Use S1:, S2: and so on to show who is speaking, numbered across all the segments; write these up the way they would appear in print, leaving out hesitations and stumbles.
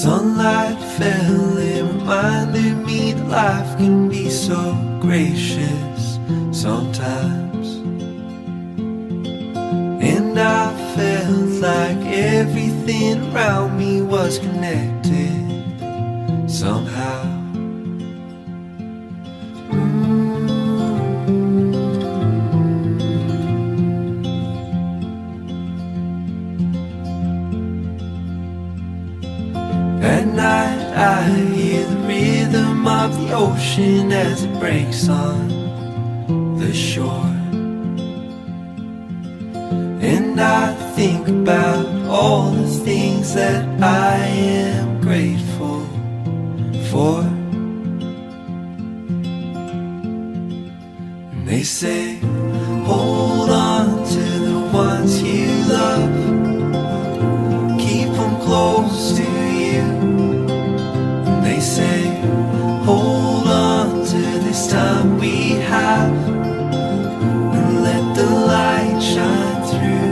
S1: Sunlight fell and reminded me that life can be so gracious sometimes. And I felt like everything around me was connected somehow. At night I hear the rhythm of the ocean as it breaks on the shore. And I think about all the things that I am grateful for. And they say, hold on to the ones you love, keep them close to you. And they say, hold on to this time we have, and let the light shine through.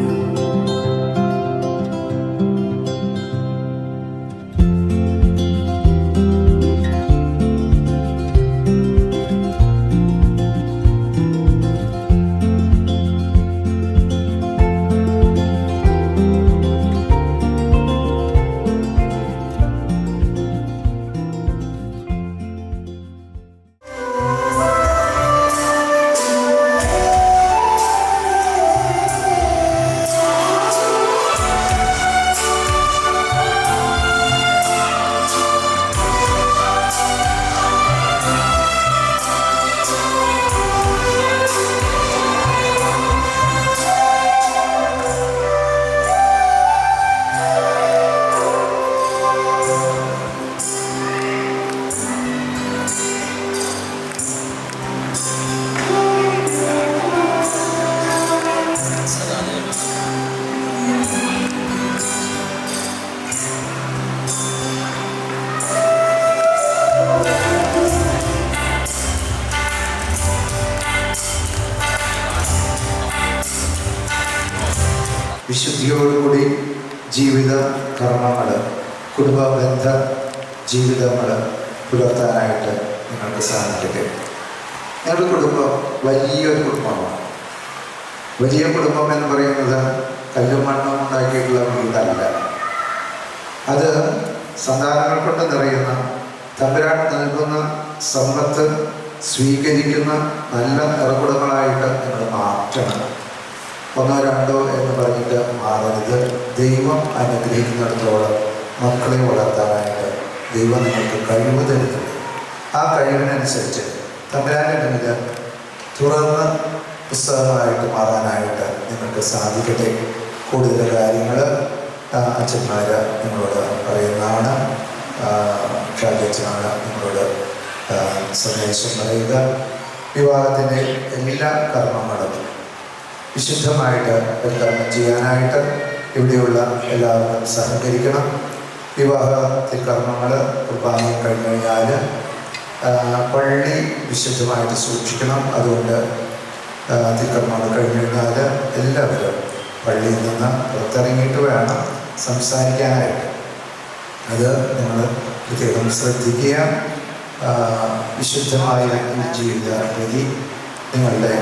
S2: വിശുദ്ധിയോടുകൂടി ജീവിത കർമ്മങ്ങൾ, കുടുംബബന്ധ ജീവിതങ്ങൾ പുലർത്താനായിട്ട് നിങ്ങൾക്ക് സാധിക്കട്ടെ. ഞങ്ങളുടെ കുടുംബം വലിയൊരു കുടുംബമാണ്. വലിയ കുടുംബം എന്ന് പറയുന്നത് കല്ലും മണ്ണും ഉണ്ടാക്കിയിട്ടുള്ള വീടല്ല. അത് സന്താനങ്ങൾ കൊണ്ട് നിറയുന്ന, തമ്പുരാൻ നൽകുന്ന സമ്പത്ത് സ്വീകരിക്കുന്ന നല്ല നിറകുടങ്ങളായിട്ട് നിങ്ങൾ മാറ്റണം. ഒന്നോ രണ്ടോ എന്ന് പറഞ്ഞിട്ട് മാറരുത്. ദൈവം അനുഗ്രഹിക്കുന്നിടത്തോളം മക്കളെ വളർത്താനായിട്ട് ദൈവം നിങ്ങൾക്ക് കഴിവ് തരുന്നുണ്ട്. ആ കഴിവിനനുസരിച്ച് തമ്പുരാൻ്റെ മുന്നിൽ തുറന്ന് പുസ്തകങ്ങളായിട്ട് മാറാനായിട്ട് നിങ്ങൾക്ക് സാധിക്കട്ടെ. കൂടുതൽ കാര്യങ്ങൾ അച്ഛന്മാർ നിങ്ങളോട് പറയുന്നതാണ്. ഷാജച്ചനാണ് നിങ്ങളോട് സന്ദേശം പറയുക. വിവാഹത്തിൻ്റെ എല്ലാ കർമ്മങ്ങളും വിശുദ്ധമായിട്ട് ഉദ്ഘാടനം ചെയ്യാനായിട്ട് ഇവിടെയുള്ള എല്ലാവരും സഹകരിക്കണം. വിവാഹ കർമ്മങ്ങൾ കുർബാനയും കഴിഞ്ഞു കഴിഞ്ഞാൽ പള്ളി വിശുദ്ധമായിട്ട് സൂക്ഷിക്കണം. അതുകൊണ്ട് തിരുക്കർമ്മങ്ങൾ കഴിഞ്ഞു കഴിഞ്ഞാൽ എല്ലാവരും പള്ളിയിൽ നിന്ന് പുറത്തിറങ്ങിയിട്ട് വേണം സംസാരിക്കാനായിട്ട്. അത് നിങ്ങൾ പ്രത്യേകം ശ്രദ്ധിക്കുക. വിശുദ്ധമായ ഈ ജീവിത രീതി നിങ്ങളുടെ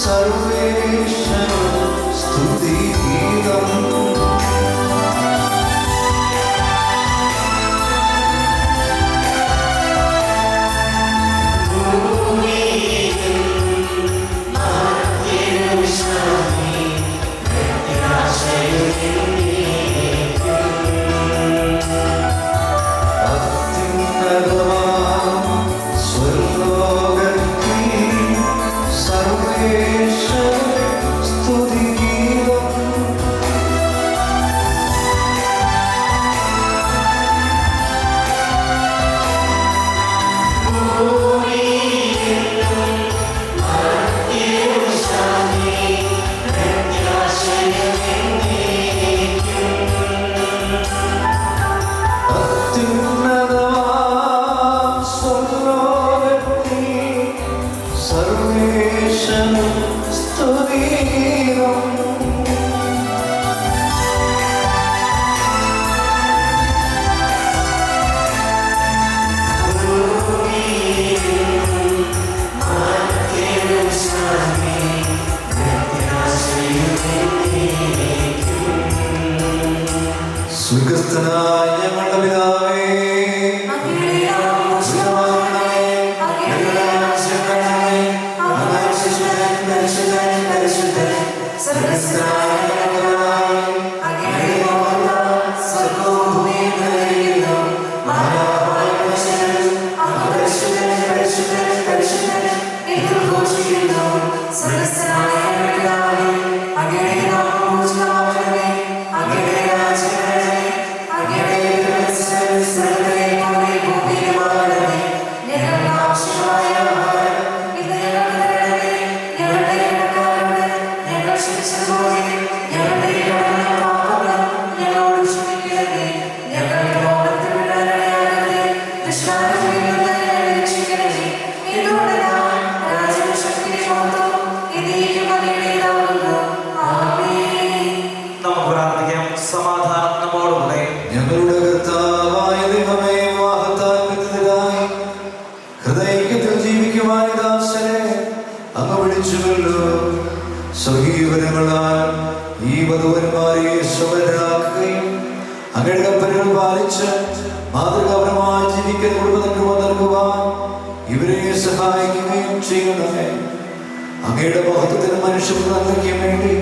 S2: സർവേശ്വര സ്തുതിഗീതം. സ്വർഗ്ഗസ്ഥനായ ഞങ്ങളുടെ പിതാവേ, ഞങ്ങളുടെ കർത്താവായ ദൈവമേ, വിവാഹത്താൽ ബന്ധിതരായി ഹൃദയത്തിൽ ജീവിക്കുവാൻ ദാസനെ അങ്ങ് വിളിച്ചുവല്ലോ. സ്വർഗീയവരങ്ങളാൽ ഈ വധുവന്മാരെ സ്വരാക്കുകയും അങ്ങയുടെ കൽപ്പനകൾ പാലിച്ച് മാതൃകാപരമായി ജീവിക്കാൻ കുടുംബത്തിന് നൽകുവാൻ ഇവരെ സഹായിക്കുകയും ചെയ്യണമേ. അങ്ങയുടെ മഹത്വത്തിന് മനുഷ്യർക്ക് വേണ്ടി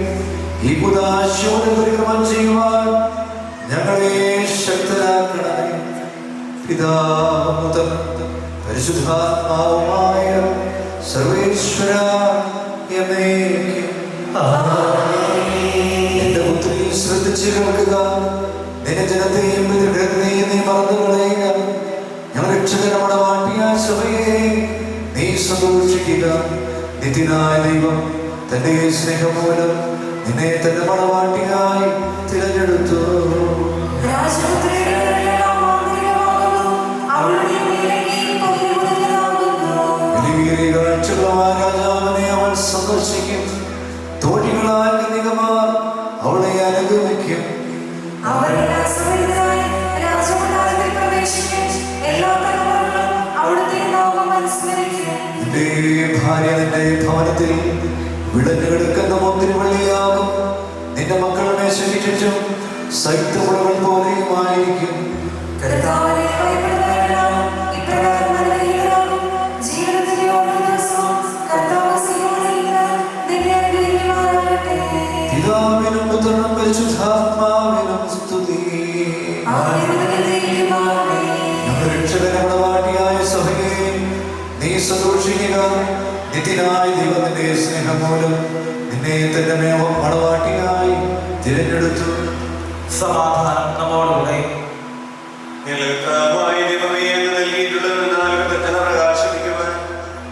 S2: ഈ പുതാശയോടെ പരിക്രമം ചെയ്യുവാൻ ഞങ്ങളെ ശക്തരാക്കണമേ. പിതാവും പരിശുദ്ധാത്മാവുമായ സർവേശ്വര എന്റെ പുത്രി ശ്രദ്ധിച്ച് കേൾക്കുക. നിന്റെ ജനത്തെയും പിതൃഗ്രഹത്തെയും നീ മറന്നു കളയുക. ഞങ്ങൾ രക്ഷകരമാണ് വാട്ടിയ സഭയെ നീ സന്തോഷിക്കുക. നിത്യനായ ദൈവം തന്റെ സ്നേഹം മൂലം നിന്നെ തന്റെ മണവാട്ടിയായി തിരഞ്ഞെടുത്തു. രാജാവിനെ അവൾ സന്ദർശിക്കും. തോഴികളാൽ കന്യകമാർ അവളെ അനുഗമിക്കും. നിന്റെ ഭാര്യ നിന്റെ ഭവനത്തിൽ വിടഞ്ഞു കിടക്കുന്ന മുന്തിരിവള്ളിയാകും. നിന്റെ മക്കളുടെ ശരീരം സൈത്യമുളകൾ പോലെയുമായിരിക്കും. പിതാവിനും പുത്രനും പരിശുദ്ധാത്മാവിനും സ്തുതി. രക്ഷകരുടെ വാട്ടിയായ സഭയെ നീ സന്തോഷിക്കുക. നിത്യനായ ദൈവത്തിന്റെ സ്നേഹം മൂലം നിന്നെ തന്റെ മണവാട്ടിയായി തിരഞ്ഞെടുത്തു.
S3: സമാധാനം നമ്മോടുകൂടെ.
S4: പ്രകാശിപ്പിക്കുവാൻ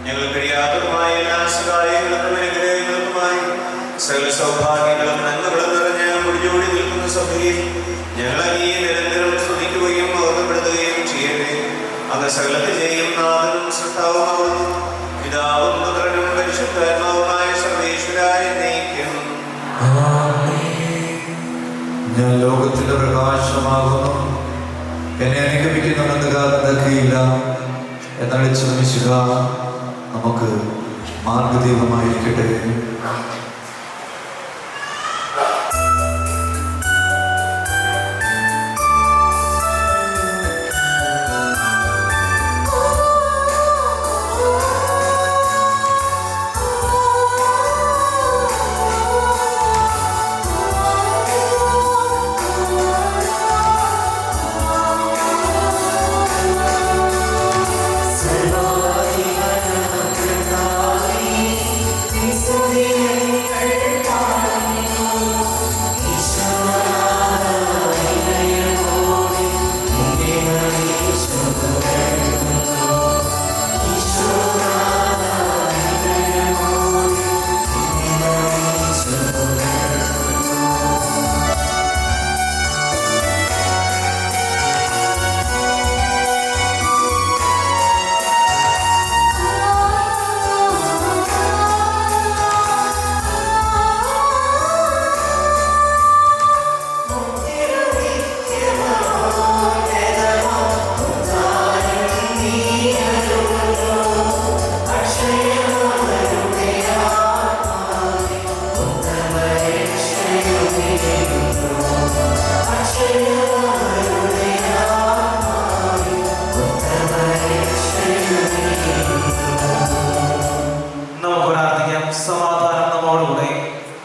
S4: ഞങ്ങൾ കഴിയാത്തതുമായ എല്ലാ സഹായങ്ങൾക്കും അനുഗ്രഹങ്ങൾക്കുമായി സകല സൗഭാഗ്യങ്ങളും നന്മകളും നിറഞ്ഞ മുടിഞ്ഞോടി നിൽക്കുന്ന സഭയിൽ ഞങ്ങൾ അങ്ങേ നിരന്തരം സ്തുതിക്കുകയും ഓർമ്മപ്പെടുത്തുകയും ചെയ്യട്ടെ. അങ്ങ് സകലത്തിന്റെയും നാഥനും സൃഷ്ടാവുമാവുന്നു. പിതാവും പുത്രനും പരിശുദ്ധാത്മാവുമായ സർവേശ്വരായ നയിക്കും.
S2: ഞാൻ ലോകത്തിന്റെ പ്രകാശമാകുന്നു. എന്നെ അനുഗമിക്കുന്നവനെന്ന് കാരണം ഇല്ല എന്നടിച്ചു നിമിഷുക. നമുക്ക് മാർഗദീപമായിരിക്കട്ടെ.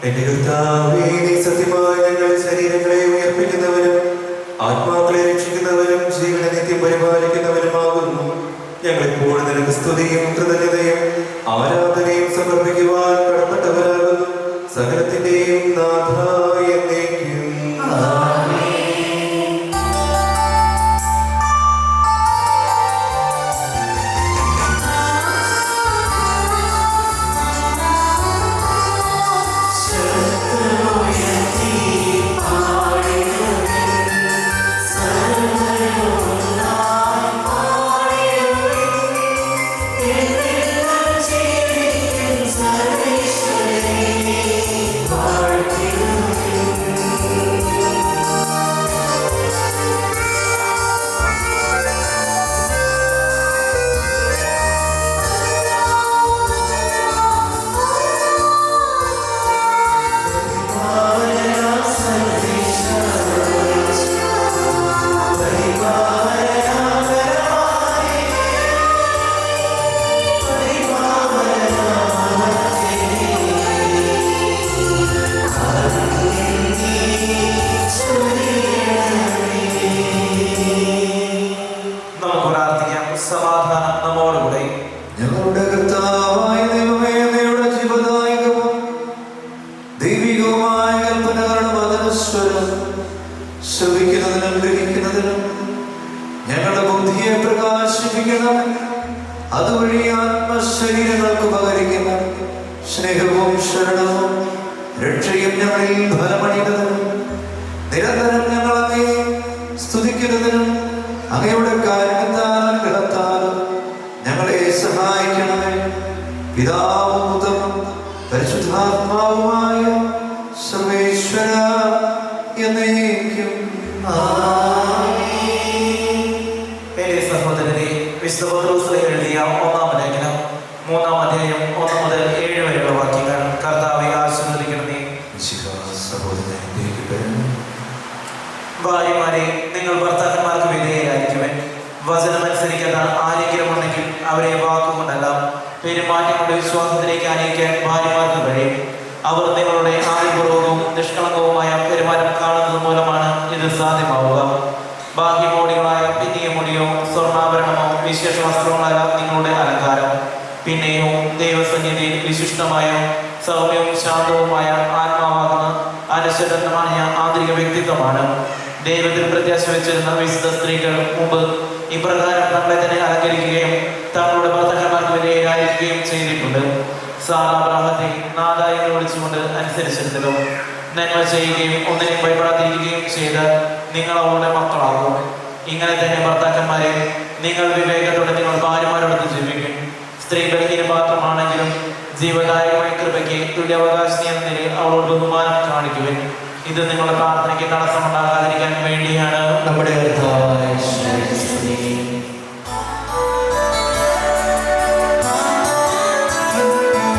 S4: എന്റെ കർത്താവേ, നീ സത്യമായി ഞങ്ങളുടെ ശരീരങ്ങളെ ഉയർപ്പിക്കുന്നവരും ആത്മാക്കളെ രക്ഷിക്കുന്നവരും ജീവനെ നിത്യം പരിപാലിക്കുന്നവരുമാകുന്നു. ഞങ്ങളെപ്പോഴും നിനക്ക് സ്തുതിയും കൃതജ്ഞതയും ആരാധനയും സമർപ്പിക്കുവാൻ കടപ്പെട്ടവരാകുന്നു. സകലത്തിന്റെയും നാഥ എന്നേക്കും.
S2: ഞങ്ങളുടെ കർത്താവായ ദൈവമേ, അങ്ങയുടെ ജീവദായകവും ദൈവികവുമായ കൽപ്പനകളുടെ വചനസ്വരം ശ്രവിക്കുന്നതിനും ഗ്രഹിക്കുന്നതിനും ഞങ്ങളുടെ ബുദ്ധിയെ പ്രകാശിപ്പിക്കണം. അതുവഴി ആത്മശരീരങ്ങൾക്ക് ഉപകരിക്കുന്ന സ്നേഹവും ശരണവും രക്ഷയും ഞങ്ങളിൽ ഫലമണിയുന്നതിനും നിരന്തരം ഞങ്ങളെ സ്തുതിക്കുന്നതിനും അങ്ങയുടെ കാരണത്താലും ഗ്രഹത്താലും ഞങ്ങളെ സഹായിക്കണമേ. പിതാവും പുത്രനും പരിശുദ്ധാത്മാവുമായ സർവേശ്വര എന്നേക്കും.
S3: എന്റെ സഹോദരരെ, വിശുദ്ധ പത്രോസ് എഴുതിയ 1-ാം ലേഖനം 3-ാം അധ്യായം 1 മുതൽ 7 വരെയുള്ള വാക്യങ്ങൾ കർത്താവെ ആശീർവദിക്കണമേ. ഭാര്യമാരെ, നിങ്ങൾ ഭർത്താക്കന്മാർക്ക് വിധേയരായിരിക്കുവൻ. വചനമനുസരിക്കുന്ന ആരെങ്കിലും ഉണ്ടെങ്കിൽ അവരെ വാക്കുകൊണ്ടല്ല പെരുമാറ്റം കൊണ്ട് വിശ്വാസത്തിലേക്ക് അനയിക്കാൻ ഭാര്യമാർക്ക് കഴിയും. അവർ നിങ്ങളുടെ ആയുപൂർവകവും നിഷ്കളങ്കവുമായ പെരുമാറ്റം കാണുന്നത് മൂലമാണ് ഇത് സാധ്യമാവുക. ബാഹ്യമോടികളായ പിന്നിയ മുടിയോ സ്വർണ്ണാഭരണമോ വിശേഷ വസ്ത്രങ്ങളല്ല നിങ്ങളുടെ അലങ്കാരം. പിന്നെയോ ദൈവസന്നിധിയിൽ വിശിഷ്ടമായ സൗമ്യവും ശാന്തവുമായ ആത്മാവാകുന്ന അനശ്വരമായ ആന്തരിക വ്യക്തിത്വമാണ്. ദൈവത്തിൽ പ്രത്യാശ വെച്ചിരുന്ന വിശുദ്ധ സ്ത്രീകൾ മുമ്പ് ഇപ്രകാരം തങ്ങളെ തന്നെ അലങ്കരിക്കുകയും തങ്ങളുടെ ഭർത്താക്കന്മാർക്ക് വിധേയരായിരിക്കുകയും ചെയ്തിട്ടുണ്ട്. സാറാബ്രാഹത്തെ നാദായി വിളിച്ചുകൊണ്ട് അനുസരിച്ചിരുന്നല്ലോ. നന്മ ചെയ്യുകയും ഒന്നിനെയും ഭയപ്പെടാതിരിക്കുകയും ചെയ്ത് നിങ്ങൾ അവളുടെ മക്കളാകും. ഇങ്ങനെ തന്നെ ഭർത്താക്കന്മാരെ, നിങ്ങൾ വിവേകത്തോടെ നിങ്ങൾ ഭാര്യമാരോടൊത്ത് ജീവിക്കും. സ്ത്രീ ബലഹീന മാത്രമാണെങ്കിലും ജീവദായകമായ കൃപയ്ക്ക് തുല്യാവകാശി എന്ന നിലയിൽ അവളോട് ബഹുമാനം കാണിക്കുവിൻ. ഇത് നിങ്ങളുടെ പ്രാർത്ഥനയ്ക്ക് തടസ്സമുണ്ടാകാതിരിക്കാൻ വേണ്ടിയാണ്.
S2: നമ്മുടെ
S1: I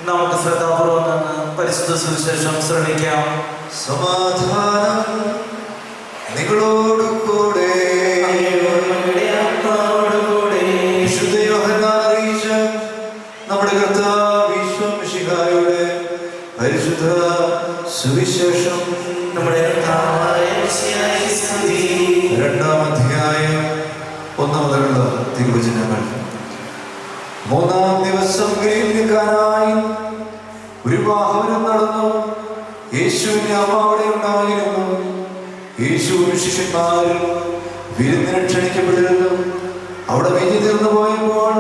S3: നമുക്ക് ശ്രദ്ധാപൂർവം നിന്ന് പരിശുദ്ധ സുവിശേഷം ശ്രമിക്കാം.
S2: സമാധാനം നിങ്ങളോട് കൂടെ. വിശുദ്ധ യോഹന്നാൻ അറിയിച്ച നമ്മുടെ കർത്താവ് ഈശോ മിശിഹായുടെ പരിശുദ്ധ സുവിശേഷം.
S3: നമ്മുടെ കർത്താവായ മിശിഹായെ സ്തുതി.
S2: 2-ാം അധ്യായം 1 മുതലുള്ള തിരുവചനങ്ങൾ. 3-ാം ദിവസം ഗലീലക്കാനായി ഒരു വിവാഹം നടന്നു. യേശുവിന്റെ അമ്മ അവിടെ ഉണ്ടായിരുന്നു. യേശുവും ശിഷ്യന്മാരും വിരുന്നിന് ക്ഷണിക്കപ്പെട്ടിരുന്നു. അവിടെ വീഞ്ഞു തീർന്നു പോയപ്പോൾ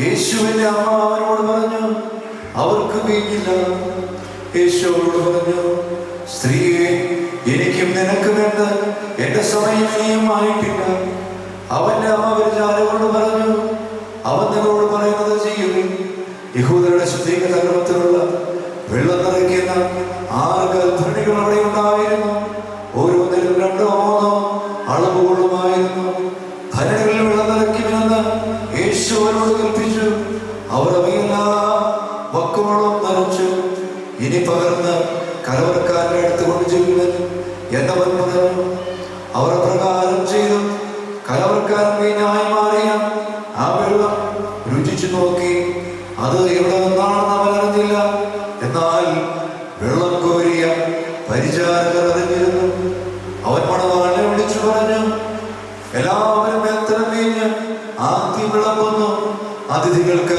S2: യേശുവിന്റെ അമ്മ അവനോട് പറഞ്ഞു, അവർക്ക് വീഞ്ഞില്ല. യേശു അവരോട് പറഞ്ഞു, സ്ത്രീയെ, എനിക്കും നിനക്കും എന്ത്? എന്റെ സമയം ഇനിയും ആയിട്ടില്ല. അവന്റെ അമ്മ പരിചാരകരോട് പറഞ്ഞു, അവൻ നിങ്ങളോട് പറയുന്നത് ചെയ്യുവിൻ. യഹൂദരുടെ ശുദ്ധീകരണ ക്രമത്തിലുള്ള വെള്ളം നിറയ്ക്കുന്ന 6 ഗർഭിണികൾ അവിടെ ഉണ്ടായിരുന്നു. ഓരോന്നിലും 2-3 അളവുകളുമായിരുന്നു. ഭരണികളിൽ വെള്ളം നിറയ്ക്കുമെന്ന് യേശു അവരോട് കൽപ്പിച്ചു. അവർ അവയെല്ലാം വക്കോളം നിറച്ചു. ഇനി പകർന്ന് കലവറക്കാരന്റെ അടുത്ത് കൊണ്ട് ചെല്ലുവൻ എന്നവൻ പറഞ്ഞു. അവർ പ്രകാരം ചെയ്തു. കലവറക്കാരൻ വീഞ്ഞായി മാറിയ ആ വെള്ളം രുചിച്ചു നോക്കി. അത് എവിടെ നിന്നാണെന്ന് അവൻ അറിഞ്ഞില്ല. എന്നാൽ വെള്ളം കോരിയ പരിചാരകർ അറിഞ്ഞിരുന്നു. അവൻ മണവാളനെ വിളിച്ചു പറഞ്ഞു, എല്ലാവരും എത്ര വീഞ്ഞ് ആദ്യം വിളമ്പുന്നു. അതിഥികൾക്ക്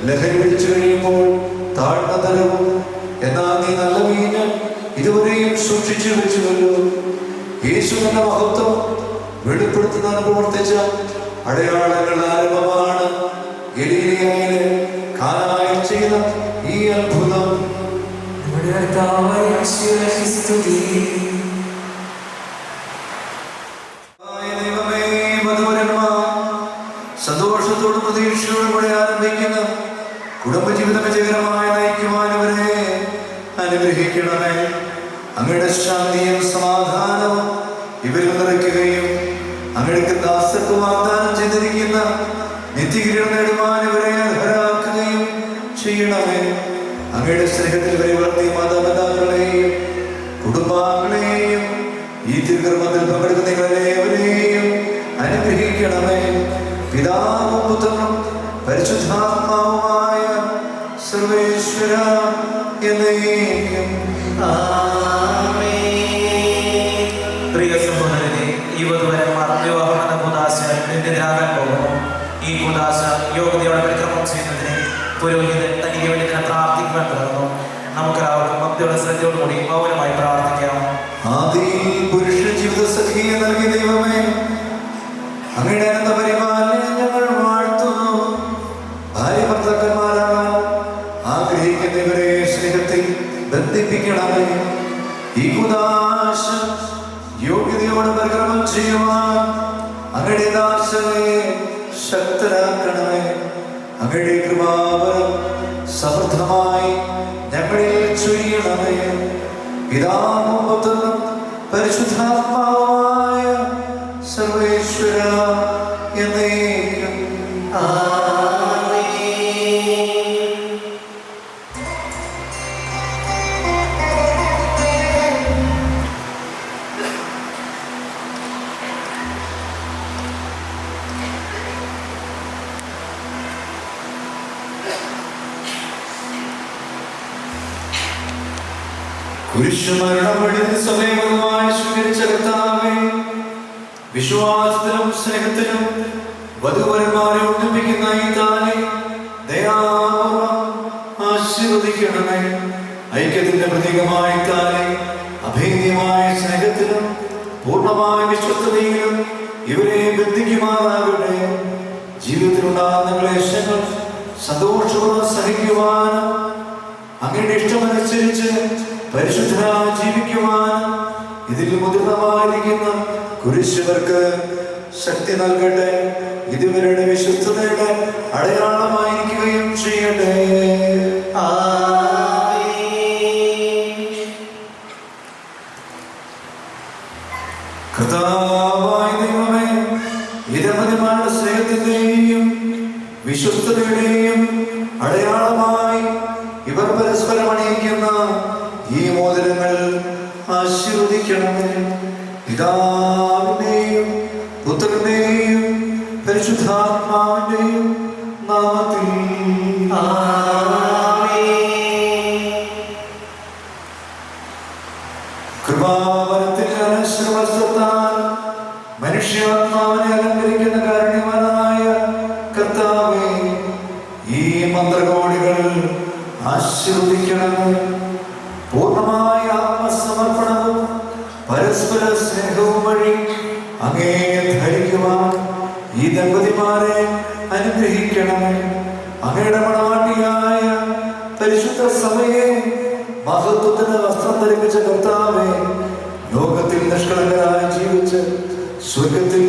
S2: ലഹരി പിടിച്ചു കഴിയുമ്പോൾ താഴ്ന്ന തരവും. എന്നാൽ നീ നല്ല വീഞ്ഞ് ഇതുവരെയും സൂക്ഷിച്ചു വെച്ചുവല്ലോ. യേശു തന്റെ മഹത്വം വെളിപ്പെടുത്തുന്നതിന് പ്രവർത്തിച്ച അടയാളങ്ങൾ ആരംഭമാണ്. ഗലീലയിലെ കാനായിൽ ചെയ്ത ഈ അത്ഭുതം. ദൈവമേ, മധുരന്മാർ സന്തോഷത്തോടും പ്രതീക്ഷയോടും കൂടെ ആരംഭിക്കുന്ന കുടുംബജീവിതം വിജയകരമായി നയിക്കുവാനവരെ അനുഗ്രഹിക്കണമേ. അങ്ങയുടെ ശാന്തിയും സമാധാനവും ഇവരിൽ നിറയ്ക്കുകയും അങ്ങയുടെ ദാസർക്ക് വാഗ്ദാനം ചെയ്തിരിക്കുന്ന നിത്യകിരീടം നേടുവാൻ ഇവരെ അർഹരാക്കുകയും ചെയ്യണമേ. അങ്ങയുടെ സ്നേഹത്തിൽ പരിവർത്തി മാതാപിതാക്കളെയും കുടുംബാംഗങ്ങളെയും ഈ തിരുകർമ്മത്തിൽ പങ്കെടുക്കുന്ന ഇവരെയും അനുഗ്രഹിക്കണമേ. പിതാവും പുത്രനും പരിശുദ്ധാത്മാവുമായ സർവേശ്വര എന്നേക്കും
S3: ആമേൻ. പ്രിയ സഹോദരനെ, ഈ വധുവരന്മാർ വിവാഹം എന്ന കൂദാശ നിത്യത്തിലാകാൻ പോകുന്നു. ഈ കൂദാശ യോഗ്യതയോടെ പരിക്രമം ചെയ്യുന്നതിന് പുരോഹിതൻ തനിക്ക് വേണ്ടി തന്നെ പ്രാർത്ഥിക്കുവാൻ തുടങ്ങുന്നു. നമുക്കെല്ലാവർക്കും ഭക്തിയുടെ ശ്രദ്ധയോടുകൂടി മൗനമായി പ്രാർത്ഥിക്കാം.
S2: ആദിയിൽ പുരുഷ ജീവിത സഖിയെ നൽകിയ ദൈവമേ, അങ്ങയുടെ അനന്ത പരിപാലനെ ഞങ്ങൾ വാഴ്ത്തുന്നു. ഭാര്യ ഭർത്താക്കന്മാരാകാൻ ആഗ്രഹിക്കുന്നവരെ സ്നേഹത്തിൽ ബന്ധിപ്പിക്കണമേ. ഈ കൂദാശ യോഗ്യതയോടെ പരിക്രമം ചെയ്യുവാൻ അങ്ങയുടെ ദാസരെ ശക്തരാക്കണമേ. അങ്ങയുടെ കൃപാവരം സമൃദ്ധമായി ഞങ്ങളിൽ ചൊരിയണമേ. പിതാവും പുത്രനും പരിശുദ്ധാത്മാവുമായ സർവേശ്വര എന്നേക്കും
S3: ആമേൻ.
S2: കുരിശുമരണം വഴി സമയമായി സ്വീകരിച്ച കർത്താവേ, വിശ്വാസത്തിലും സ്നേഹത്തിലും വധുവരന്മാരെ ഒന്നിപ്പിക്കുന്ന ഈ താലി ദയാപൂർവ്വം ആശീർവദിക്കണമേ. ഐക്യത്തിന്റെ പ്രതീകമായ താലി അഭേദ്യമായ സ്നേഹത്തിലും പൂർണ്ണമായ വിശ്വസ്തതയിലും ഇവരെ ബന്ധിക്കുമാറാകട്ടെ. ജീവിതത്തിലുണ്ടാകുന്ന ക്ലേശങ്ങൾ സന്തോഷപൂർവ്വം സഹിക്കുവാനും അങ്ങയുടെ ഇഷ്ടമനുസരിച്ച് പരിശുദ്ധരായി ജീവിക്കുവാനും ഇതിൽ മുതിർന്നമായിരിക്കുന്ന കുരിശവർക്ക് ശക്തി നൽകട്ടെ. ഇതുവരുടെ വിശ്വസ്തതയുടെ അടയാളമായിരിക്കുകയും ചെയ്യട്ടെ. കർത്താവായ ദൈവമേ, ഇരമതിമാരുടെ സ്നേഹത്തിന്റെയും വിശ്വസ്തതയുടെയും അടയാളമായി ഇവർ പരസ്പരം അണിയിക്കുന്ന ഈ മോതിരങ്ങൾ ആശീർവദിക്കണമേ. പിതാവിന്റെയും പുത്രന്റെയും പരിശുദ്ധാത്മാവിന്റെയും നാമത്തിൽ കൃപാവരത്തിന്റെ അനശ്വരവസ്ത്രത്താൽ മനുഷ്യാത്മാവിനെ അലങ്കരിക്കുന്ന കാരുണ്യവാനായ കർത്താവേ, ഈ മന്ത്രകോടികൾ ആശീർവദിക്കണമേ. പൂർണ്ണമായ ആത്മസമർപ്പണവും പരസ്പര സ്നേഹവും വഴി അങ്ങേ ധരിക്കുവാൻ ഈ ദമ്പതിമാരെ അനുഗ്രഹിക്കണമേ. അങ്ങയുടെ മണവാട്ടിയായ പരിശുദ്ധ സഭയെ മഹത്വത്തിന് വസ്ത്രം ധരിപ്പിച്ച കർത്താവേ, ലോകത്തിൽ നിഷ്കളങ്കരായി ജീവിച്ച് സ്വർഗത്തിൽ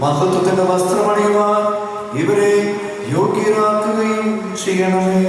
S2: മഹത്വത്തിന്റെ വസ്ത്രമണിയുവാൻ ഇവരെ യോഗ്യരാക്കുകയും ചെയ്യണമേ.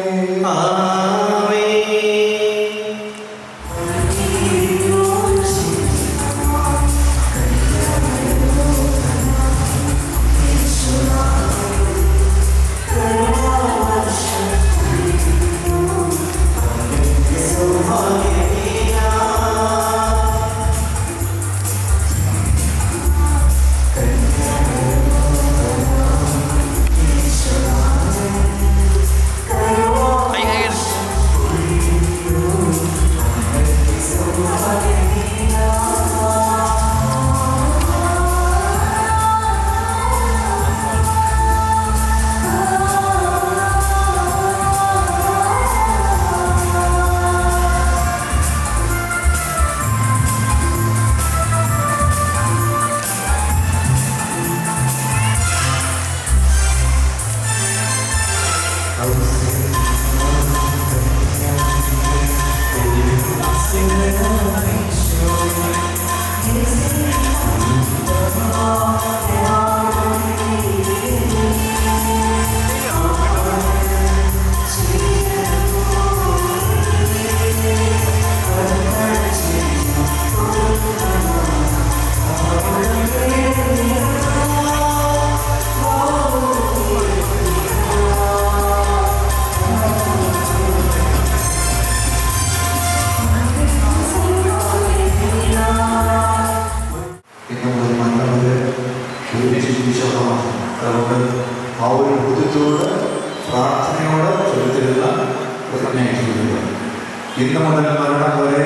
S2: ഇന്ന് മുതൽ മരണം വരെ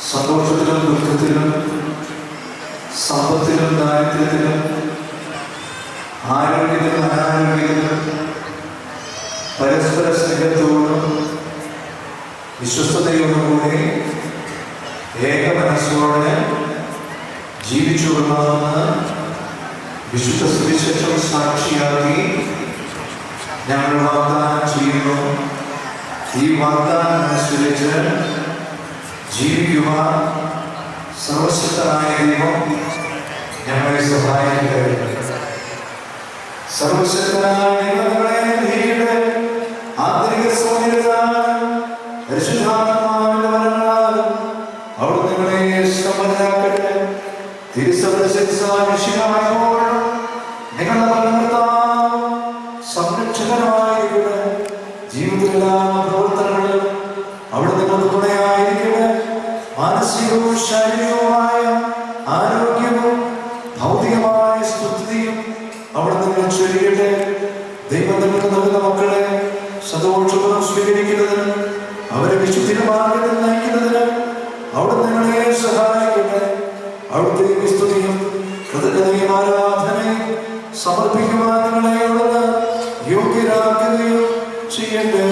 S2: സന്തോഷത്തിലും ദുഃഖത്തിലും സമ്പത്തിലും ദാരിദ്ര്യത്തിലും ആരോഗ്യത്തിലും അനാരോഗ്യത്തിലും പരസ്പര സ്നേഹത്തോടും വിശ്വസ്തയോടും കൂടി ഏക മനസ്സോടെ ജീവിച്ചു കൊള്ളാമെന്ന് വിശുദ്ധ സുവിശേഷം സാക്ഷിയാക്കി ഞങ്ങൾ വാഗ്ദാനം ചെയ്യുന്നു. ഈ വാഗ്ദാനം അനുസരിച്ച് ജീവിക്കുവാൻ സർവശക്തനായ ദൈവം ഞങ്ങളെ സഹായിക്കട്ടെ. സർവശക്തനായ ദൈവം നിങ്ങളെ അനുഗ്രഹിക്കട്ടെ. ആന്തരിക സൗന്ദര്യത്താലും പരിശുദ്ധാത്മാവിന്റെ വരങ്ങളാലും അവിടുന്ന് നിങ്ങളെ സമ്പന്നരാക്കട്ടെ. തിരുസഭയുടെ ശിക്ഷാവിഷയമായപ്പോൾ നിങ്ങളുടെ ഭരണകർത്താവ് സംരക്ഷകനായിരിക്കട്ടെ. ജീവിതത്തിലെല്ലാ പ്രവർത്തനങ്ങളിലും അവിടെ നിങ്ങൾക്ക് തുണയായിരിക്കട്ടെ. മാനസികവും ശാരീരികവുമായ ആരോഗ്യവും ഭൗതികമായ സ്തുതിയും അവിടെ നിങ്ങൾ ചൊരിയട്ടെ. ദൈവം നിങ്ങൾക്ക് നൽകുന്ന മക്കളെ സന്തോഷപൂർവ്വം സ്വീകരിക്കുന്നതിന് അവരെ വിശുദ്ധ മാർഗത്തിൽ നയിക്കുന്നതിന് അവിടെ നിങ്ങളെ സഹായിക്കട്ടെ. അവിടുത്തെ സ്തുതിയും കൃതജ്ഞതയും ആരാധനയും സമർപ്പിക്കുവാൻ നിങ്ങളെ അവിടുന്ന് യോഗ്യരാക്കുകയും ചെയ്യട്ടെ.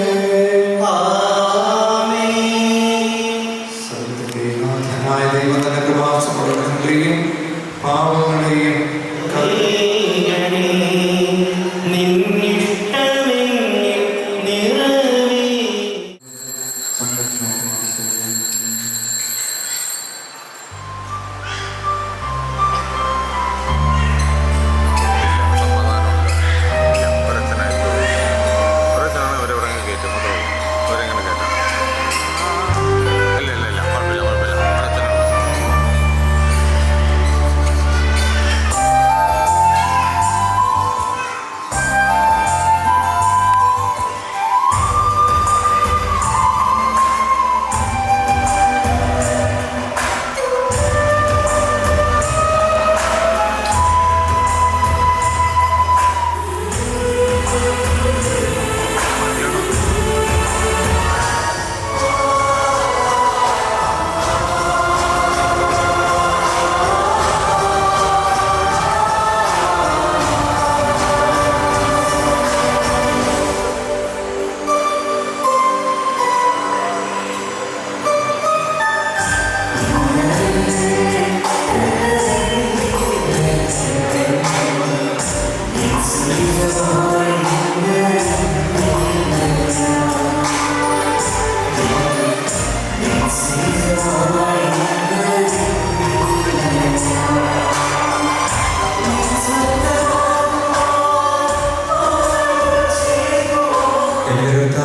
S2: സർവ്വനാഥനായ ദൈവം തന്റെ കൃപാസമ്പന്നങ്ങളെയും പാവങ്ങളെയും
S5: അവരെ കയറ്റുന്നത്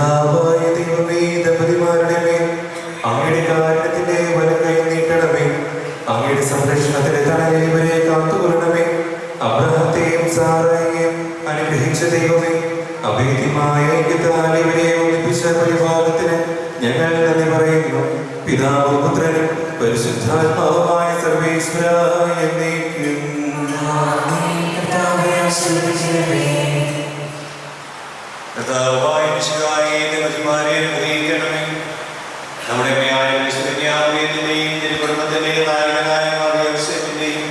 S4: കർത്താവായ ദൈവമേ, ദമ്പതിമാരുടെ മേൽ അങ്ങയുടെ കാരുണ്യത്തിന്റെ വലം കൈ നീട്ടണമേ. അങ്ങയുടെ സംരക്ഷണത്തിന്റെ തണലിൽ ഇവരെ കാത്തുകൊള്ളണമേ. അബ്രഹത്തെയും സാറയെയും അനുഗ്രഹിച്ച ദൈവമേ, അഭേദ്യമായ ഐക്യത്താൽ ഇവരെ ഒന്നിപ്പിച്ച പരിപാലനത്തിന് ഞങ്ങൾ നന്ദി പറയുന്നു. പിതാവും പുത്രനും പരിശുദ്ധാത്മാവുമായ സർവേശ്വരായ എന്നേക്കും.
S5: കർത്താവായ മിശിഹായേ, ദൈവജനമാരെ അനുഗ്രഹിക്കണമേ. നമ്മുടെ ജ്ഞാനത്തിന്റെയും തിരുകുടുംബത്തിന്റെയും നായകനായ യോസേഫിന്റെയും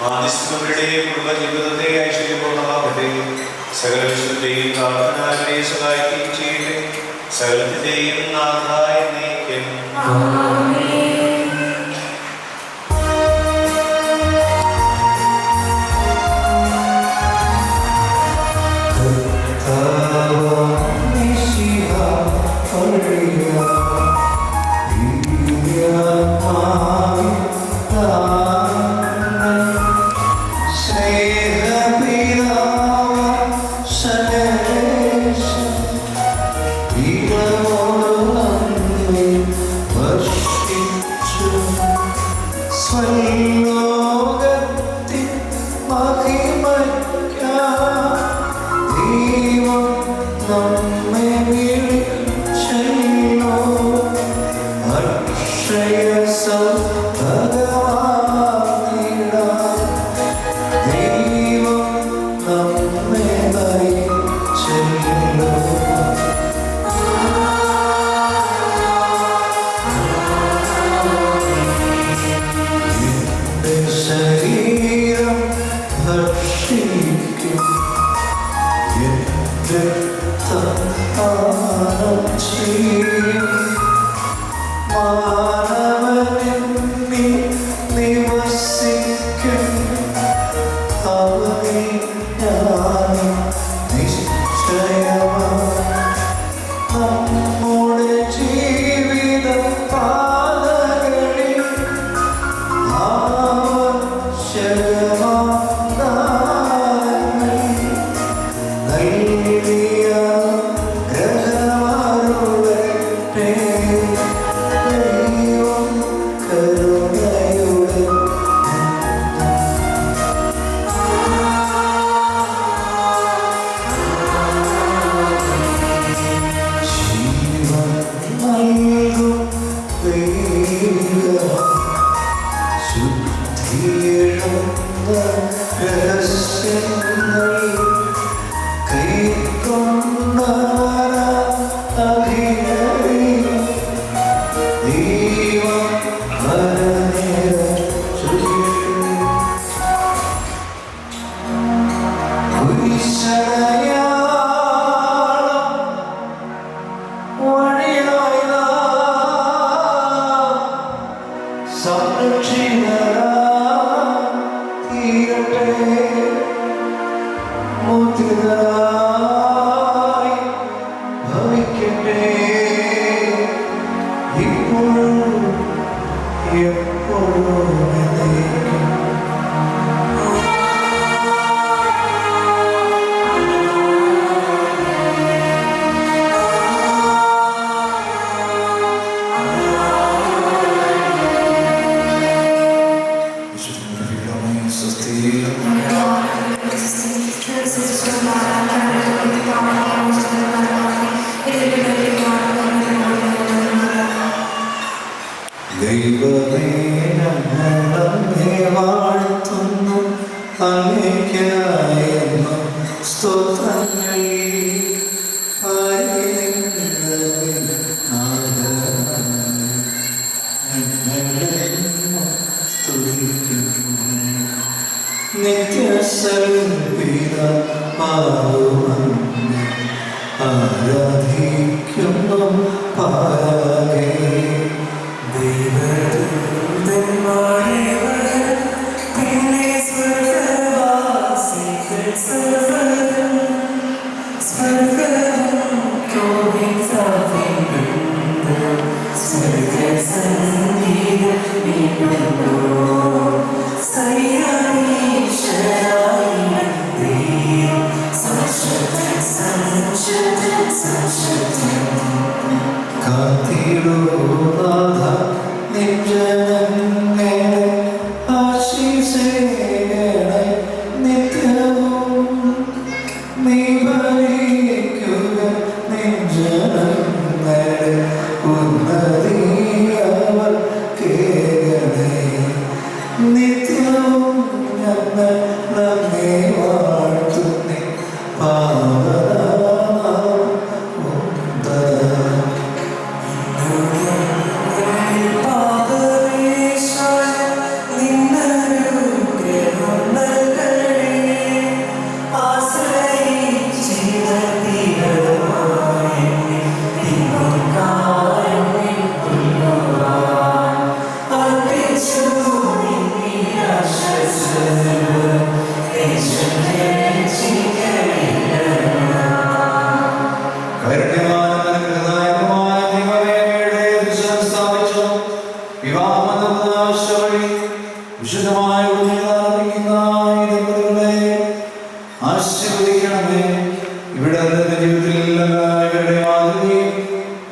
S5: മാധ്യസ്ഥരുടെയും കുടുംബജീവിതത്തെ ഐശ്വര്യപൂർണ്ണമാകട്ടെ. സകല വിശുദ്ധയും പ്രാർത്ഥനാരെ സഹായിക്കുകയും ചെയ്യട്ടെ. സകലത്തിന്റെയും നാഥായ എന്നേക്കും.
S6: Sayani Shara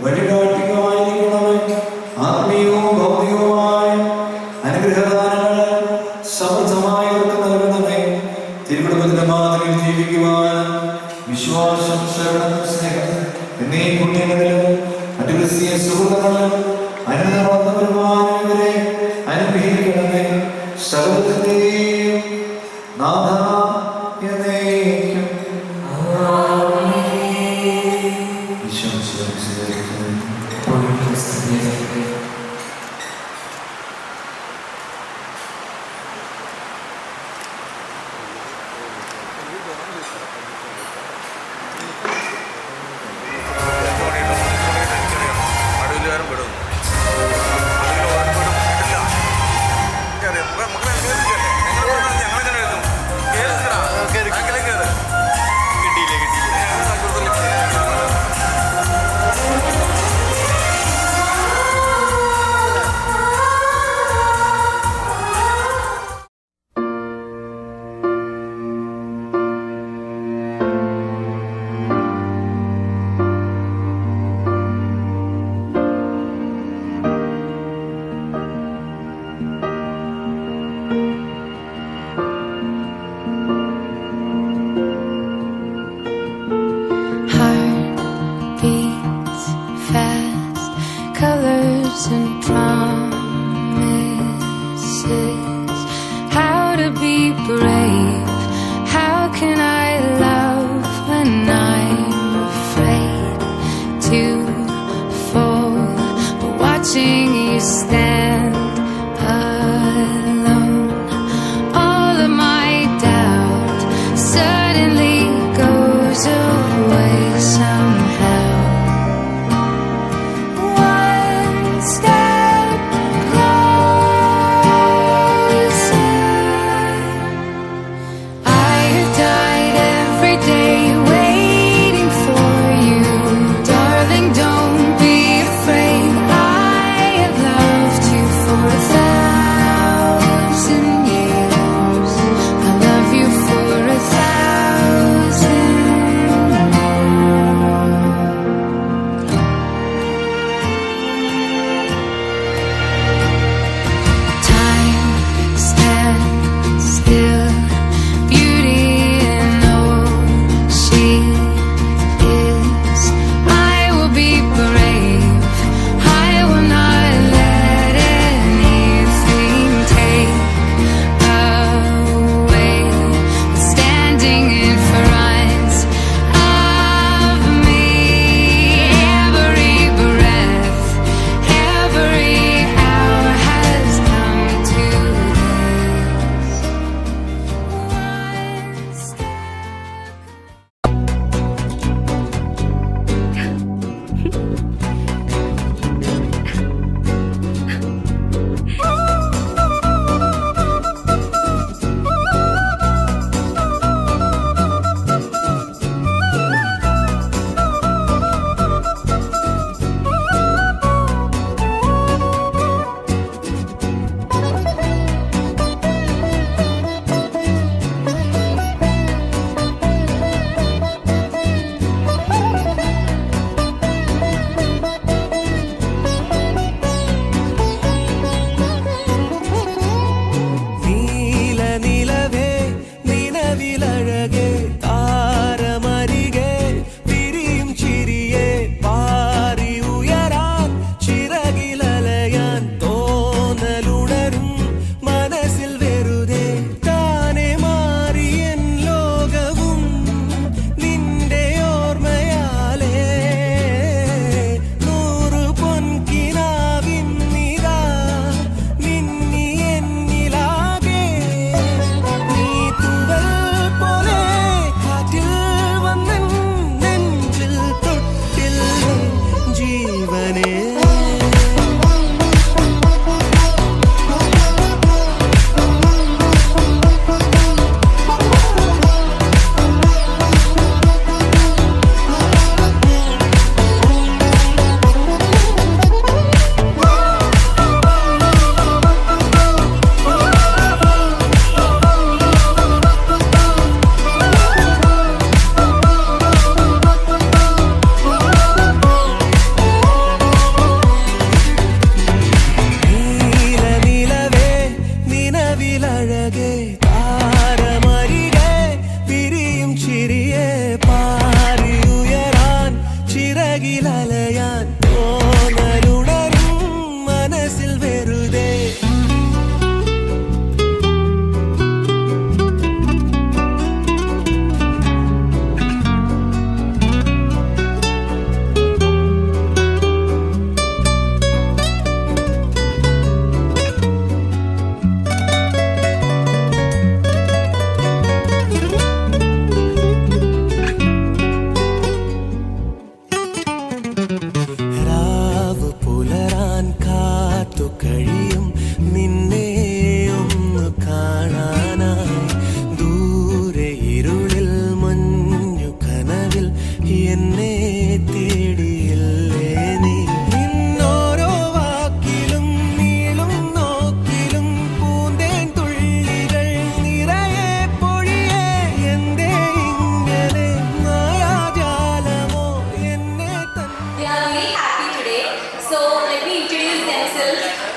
S2: വഴികാട്ടികമായിരിക്കണമേ. ആത്മീയവും ഭൗതികവുമായ അനുഗ്രഹദാനങ്ങൾ സമൃദ്ധമായി നൽകണമേ. തിരുകുടുംബത്തിന്റെ മാതൃകയിൽ ജീവിക്കുവാൻ വിശ്വാസം, ശരണം, സ്നേഹം എന്നീ പുണ്യങ്ങളിലും മറ്റു ക്രിസ്തീയ സുഹൃത്തുക്കളും അനുഗ്രഹമാനവരെ അനുഗ്രഹിക്കണമേ. സകലത്തിന്റെയും നാഥ എന്നേക്കും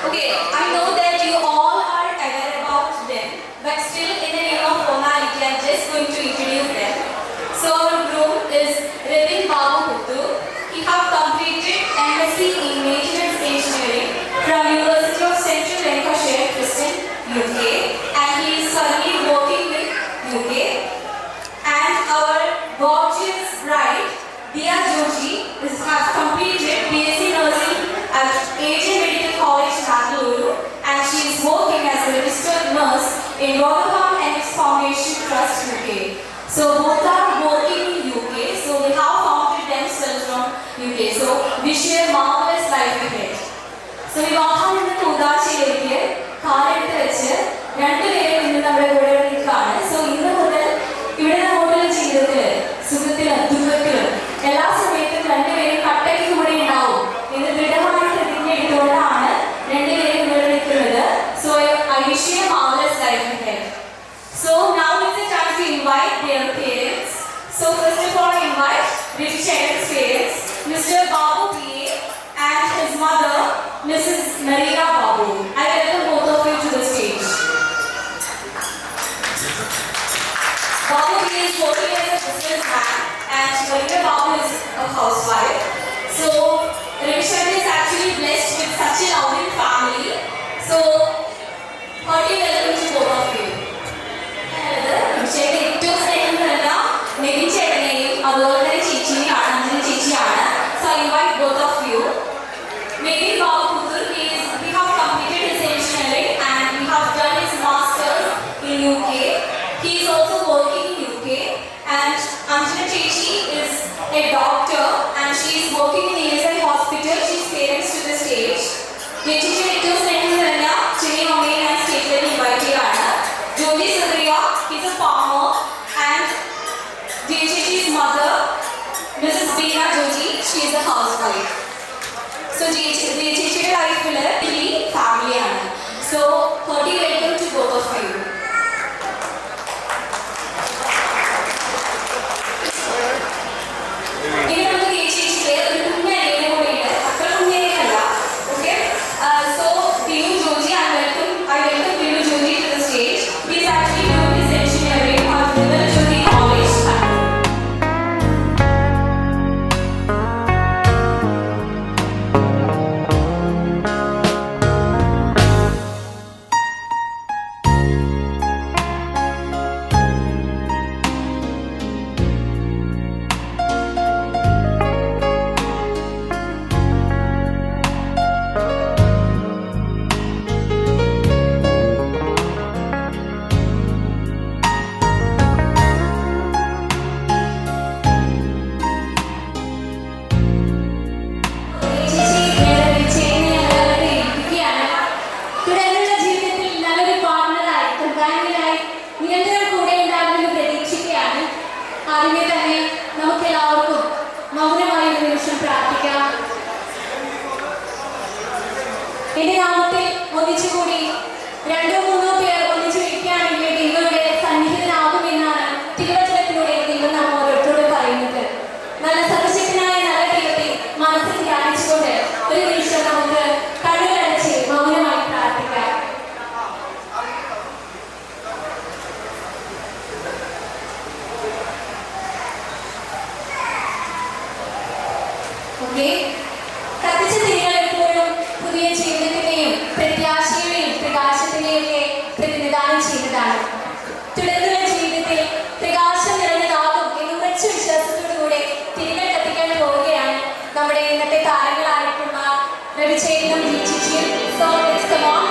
S6: Okay, I know that you all are aware about them, but still in the name of formality, I'm just going to introduce them. So our groom is Ravin Babu Puttu. He have completed MSc in Maintenance Engineering from University of Central Lancashire, Bristol, UK, and he is currently working with UK. And our gorgeous bride, Dia Joji, has completed BSc Nursing at AJ Medical College, Bangalore, and she is working as a registered nurse in Rotherham and its Foundation Trust, UK. So both are working in UK, so they have founded themselves from UK. So wish you a marvelous life ahead. So വിവാഹം എന്ന കൂതാശയിലേക്ക് കാലെടുത്ത് വെച്ച് രണ്ടുപേരും ഇന്ന് നമ്മുടെ കൂടെ നിൽക്കുകയാണ്. So ഇന്ന് മുതൽ ഇവിടെ നമ്മളുടെ ജീവിതത്തിൽ സുഖത്തിലും ദുഃഖത്തിലും എല്ലാ സമയത്തും രണ്ടുപേരും കട്ടയ്ക്ക് കൂടെ ഉണ്ടാവും എന്ന് ദൃഢമായി പ്രതിജ്ഞ എടുത്തുകൊണ്ടാണ് രണ്ടുപേരും ഇവിടെ നിൽക്കുന്നത്. So I wish you A marvellous life ahead. So now is the time to invite their parents. So first of all, invite Rich Chand's parents, Mr. Babu P.A. and his mother, Mrs. Narina Babu. I welcome both of you to the stage. Babu P.A. is working as a businessman and Narina Babu is a housewife. So Rich Chand is actually blessed with such a loving family. So hearty welcome to both of you. ഏറ്റവും സ്നേഹം നിറഞ്ഞ നിതിൻ ചേട്ടനെയും അതുപോലെ തന്നെ ചേച്ചിനെയാണ്, അഞ്ജലി ചേച്ചിയാണ്. So I invite both of you. Maybe Babu Puttur, we have completed his engineering and we have done his masters in UK. He is also working in UK. And Anjana Chechi is a doctor and she is working in ESI hospital. She is parents to the stage. ചേച്ചിയുടെ ഏറ്റവും സ്നേഹം നിറഞ്ഞ ചെറിയ അമ്മയെ ഞാൻ സ്റ്റേജിലേക്ക് invite ചെയ്യാണ്. Joji Sudriya, he's a farmer, and Chechi's mother, Mrs. Beena Joji, she is a housewife. So Chechi's life will be family. So hearty welcome to both of you. ഇനി നമുക്ക് ചേച്ചിയുടെ ഒരു കുഞ്ഞനിയനെ കൂടെ ഉണ്ട്. അത്ര കുഞ്ഞനിയനല്ല. Okay. So Beenu Joji, I welcome Beenu Joji to the stage. He is actually doing his engineering at Vimal Jyoti College. എന്റെ നാമത്തിൽ ഒന്നിച്ചുകൂടി 2-3 പേർ ഒന്നിച്ചു വയ്ക്കുകയാണെങ്കിൽ ദൈവയുടെ സന്നിഹിതനാകുമെന്നാണ് തിരുവചനത്തിലൂടെ ദൈവം നാം ഓരോരുത്തരോട് പറയുന്നത്. നല്ല സർവശക്തനായ നല്ല ദൈവത്തെ മനസ്സിൽ ധ്യാനിച്ചുകൊണ്ട് ഒരു നിമിഷം നമുക്ക് കണ്ണുകളടച്ച് മൗനമായി പ്രാർത്ഥിക്കാം. ഓക്കെ, കത്തിച്ച തിരികൾ എപ്പോഴും പുതിയ ജീവിതത്തിന്റെയും പ്രത്യാശയുടെയും പ്രകാശത്തിന്റെയൊക്കെ പ്രതിനിധാനം ചെയ്യുന്നതാണ്. തുടർന്നുള്ള ജീവിതത്തിൽ പ്രകാശം നിറഞ്ഞതാകും എന്ന ഉറച്ച വിശ്വാസത്തോടുകൂടെ തിരികൾ കത്തിക്കാൻ പോവുകയാണ് നമ്മുടെ ഇന്നത്തെ താരങ്ങളായിട്ടുള്ള രവിചേതനും ദീക്ഷിച്ചും. So let's come on.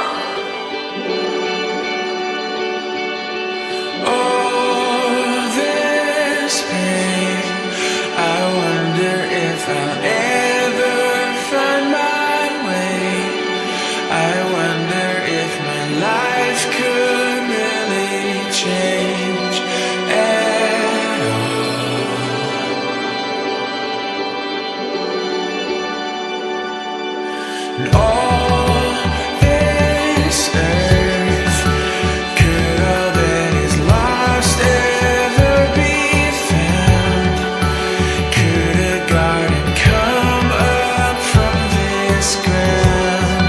S7: Come up from this ground.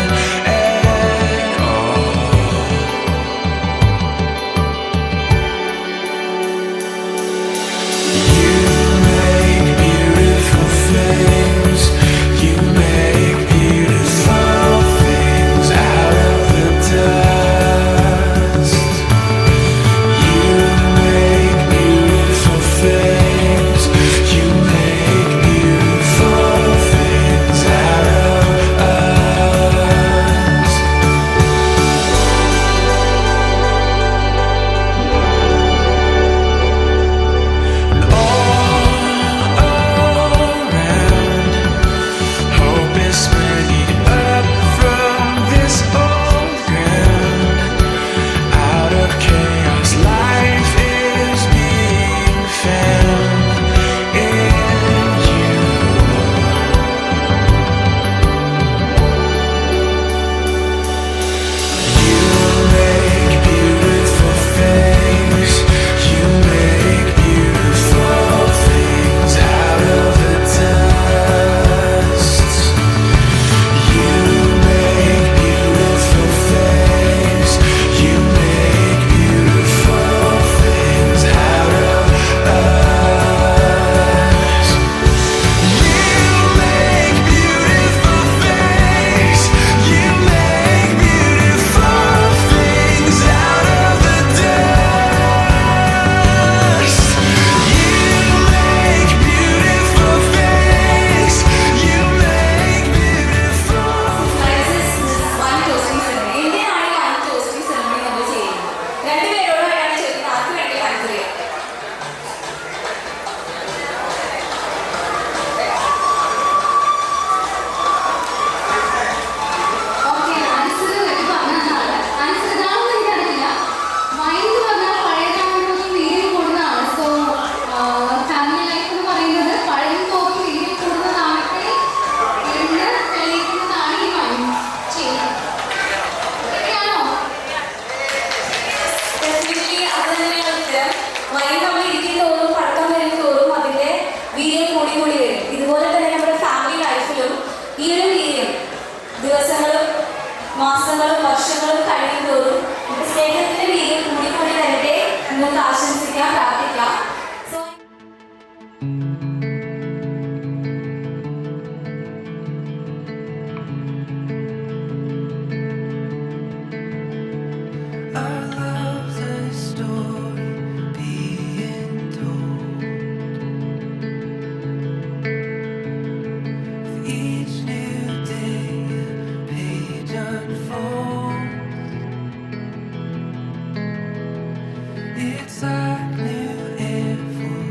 S6: ഈ ഒരു വീര്യം ദിവസങ്ങളും മാസങ്ങളും വർഷങ്ങളും കഴിയുമ്പോഴും സ്നേഹത്തിന്റെ വീര്യം കൂടിക്കൂടി വരട്ടെ നമുക്ക് ആശംസിക്കാം, പ്രാർത്ഥിക്കാം.
S1: Our love's a story being told. With each new day, a page unfolds. It's like new air for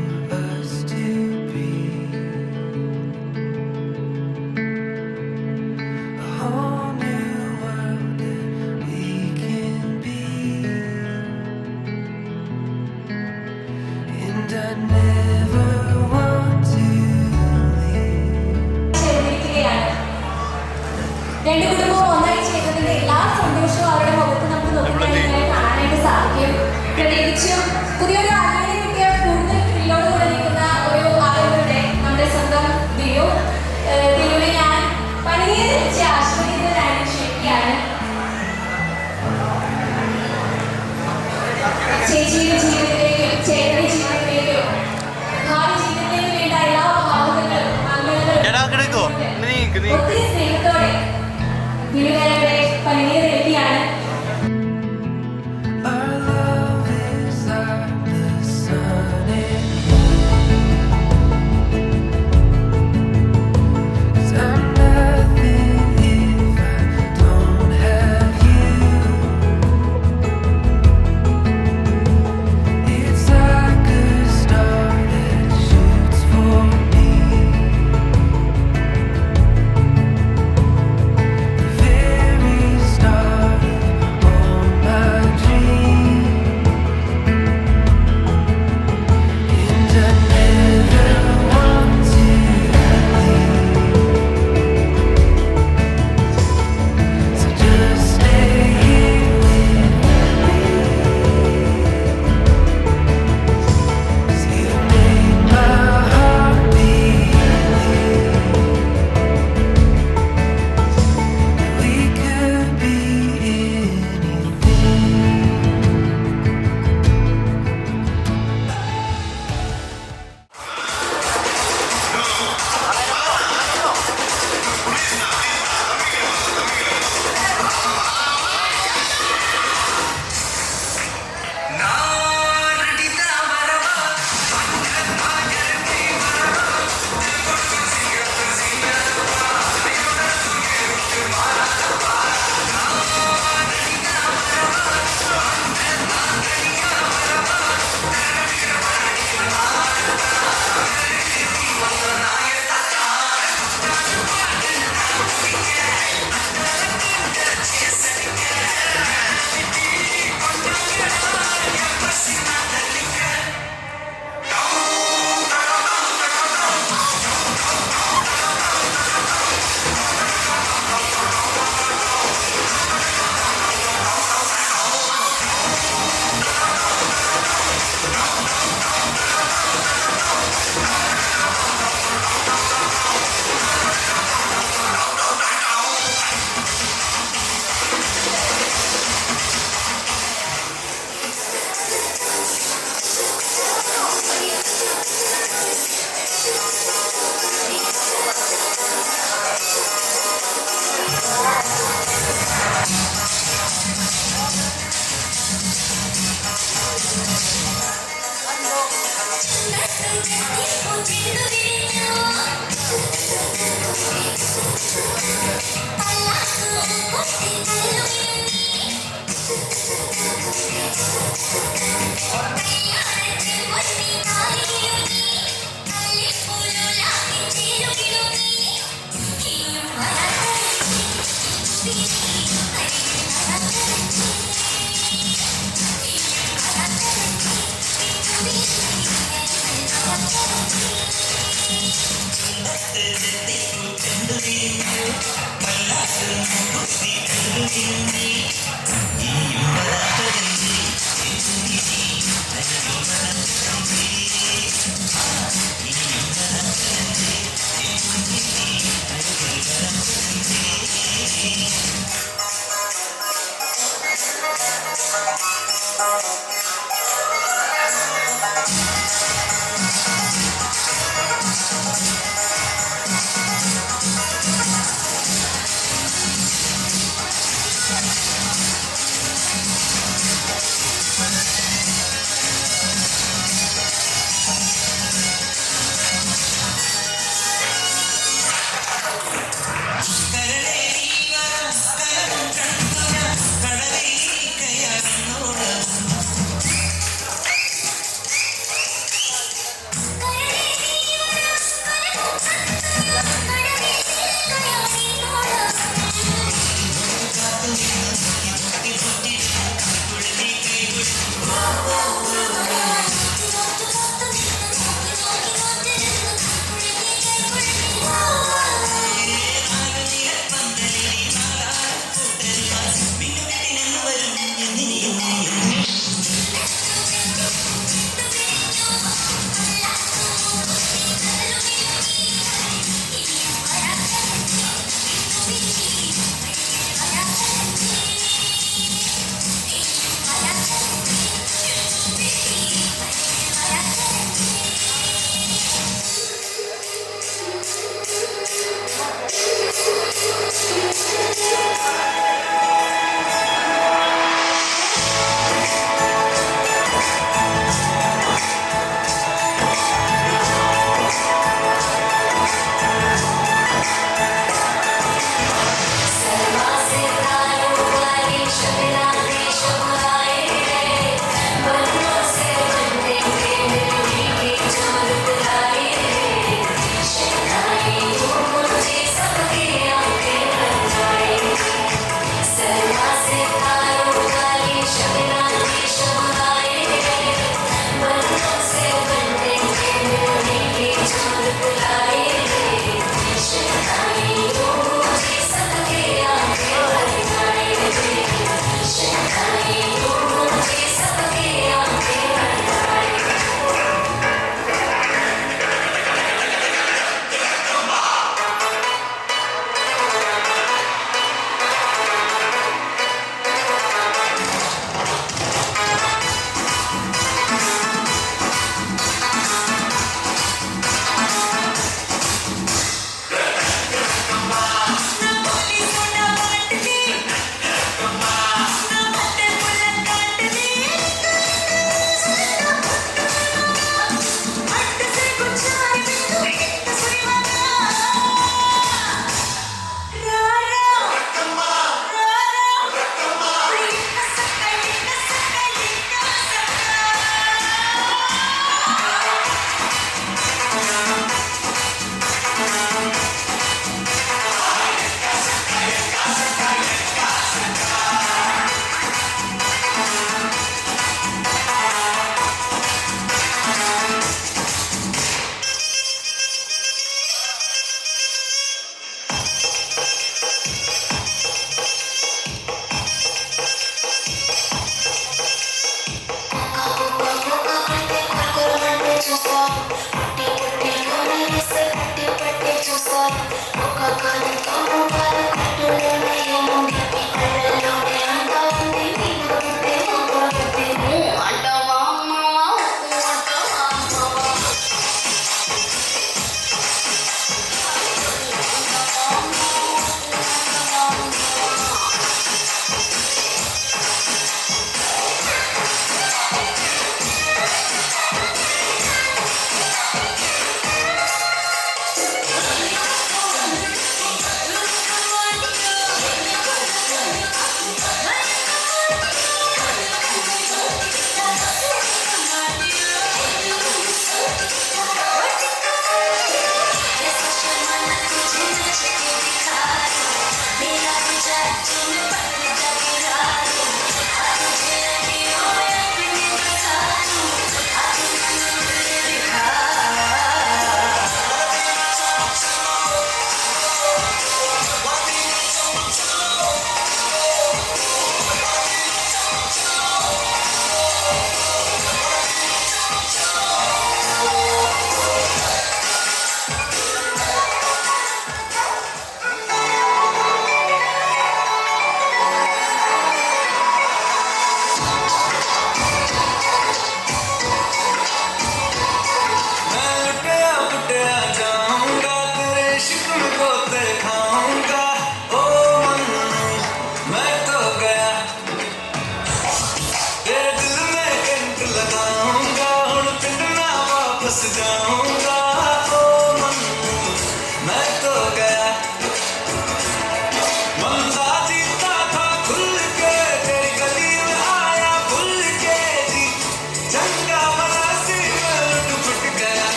S1: us to breathe. A whole new world that we can be. And I never want to leave.
S6: രണ്ട് കുടുംബവും ഒന്നായി ചേർന്നതിന്റെ എല്ലാ സന്തോഷവും അവരുടെ മുഖത്ത് നമുക്ക് നോക്കിക്കഴിഞ്ഞാൽ കാണാനായിട്ട് സാധിക്കും. പ്രത്യേകിച്ചും പുതിയൊരു ആളുകളെ കിട്ടിയ കൂടുതൽ ത്രില്ലോടുകൂടെ നിൽക്കുന്ന ഒരു ആളുകളുടെ നമ്മുടെ സ്വന്തം ദിലുവിനെ ഞാൻ പണിയെ വെച്ച് ആശ്രയിക്കുന്നതിനായിട്ട് ക്ഷണിക്കുകയാണ്. ചേച്ചിയുടെ ജീവിതത്തിലേക്കും ചേട്ടന്റെ ജീവിതത്തിലേക്കും ഭാവി ജീവിതത്തിലേക്ക് വേണ്ട എല്ലാ ഭാവുകങ്ങളും ഒത്തിരി സ്നേഹത്തോടെ ദിലുവരുടെ പണിയെ റെഡിയാണ്.
S1: Our love is like the sun and moon. 'Cause I'm nothing if I don't have you. It's like a star that shoots for me. The very start of all my dreams. And I never want to leave. So just stay here with me. 'Cause you've made my heart believe that we could be anything.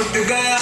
S1: लुट गया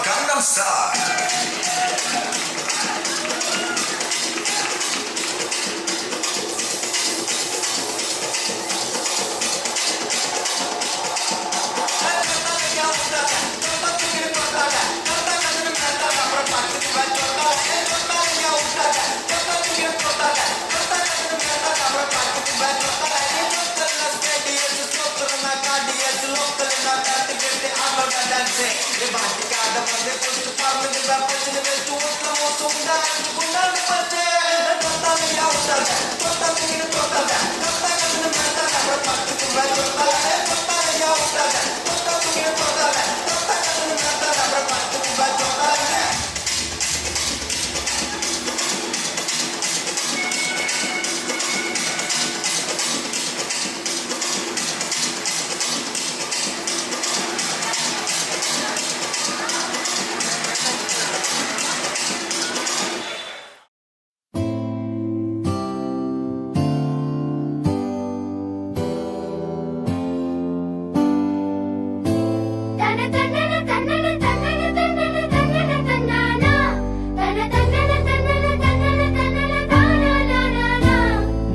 S1: Gangnam Style.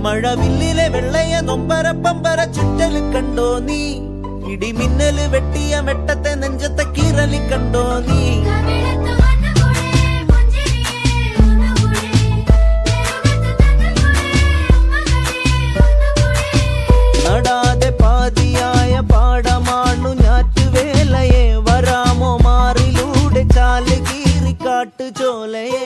S7: മഴവില്ലിലെ വെള്ളയ നൊമ്പര പമ്പര ചുറ്റല് കണ്ടോ നീ ഇടിമിന്നല് വെട്ടിയ വെട്ടത്തെ നെഞ്ചത്തെ കീറലി കണ്ടോ നീ നടാതെ പാതിയായ പാടമാണു ഞാറ്റുവേലയെ വരാമോ മാറിലൂടെ ചാല് കീറി കാട്ടു ചോലയെ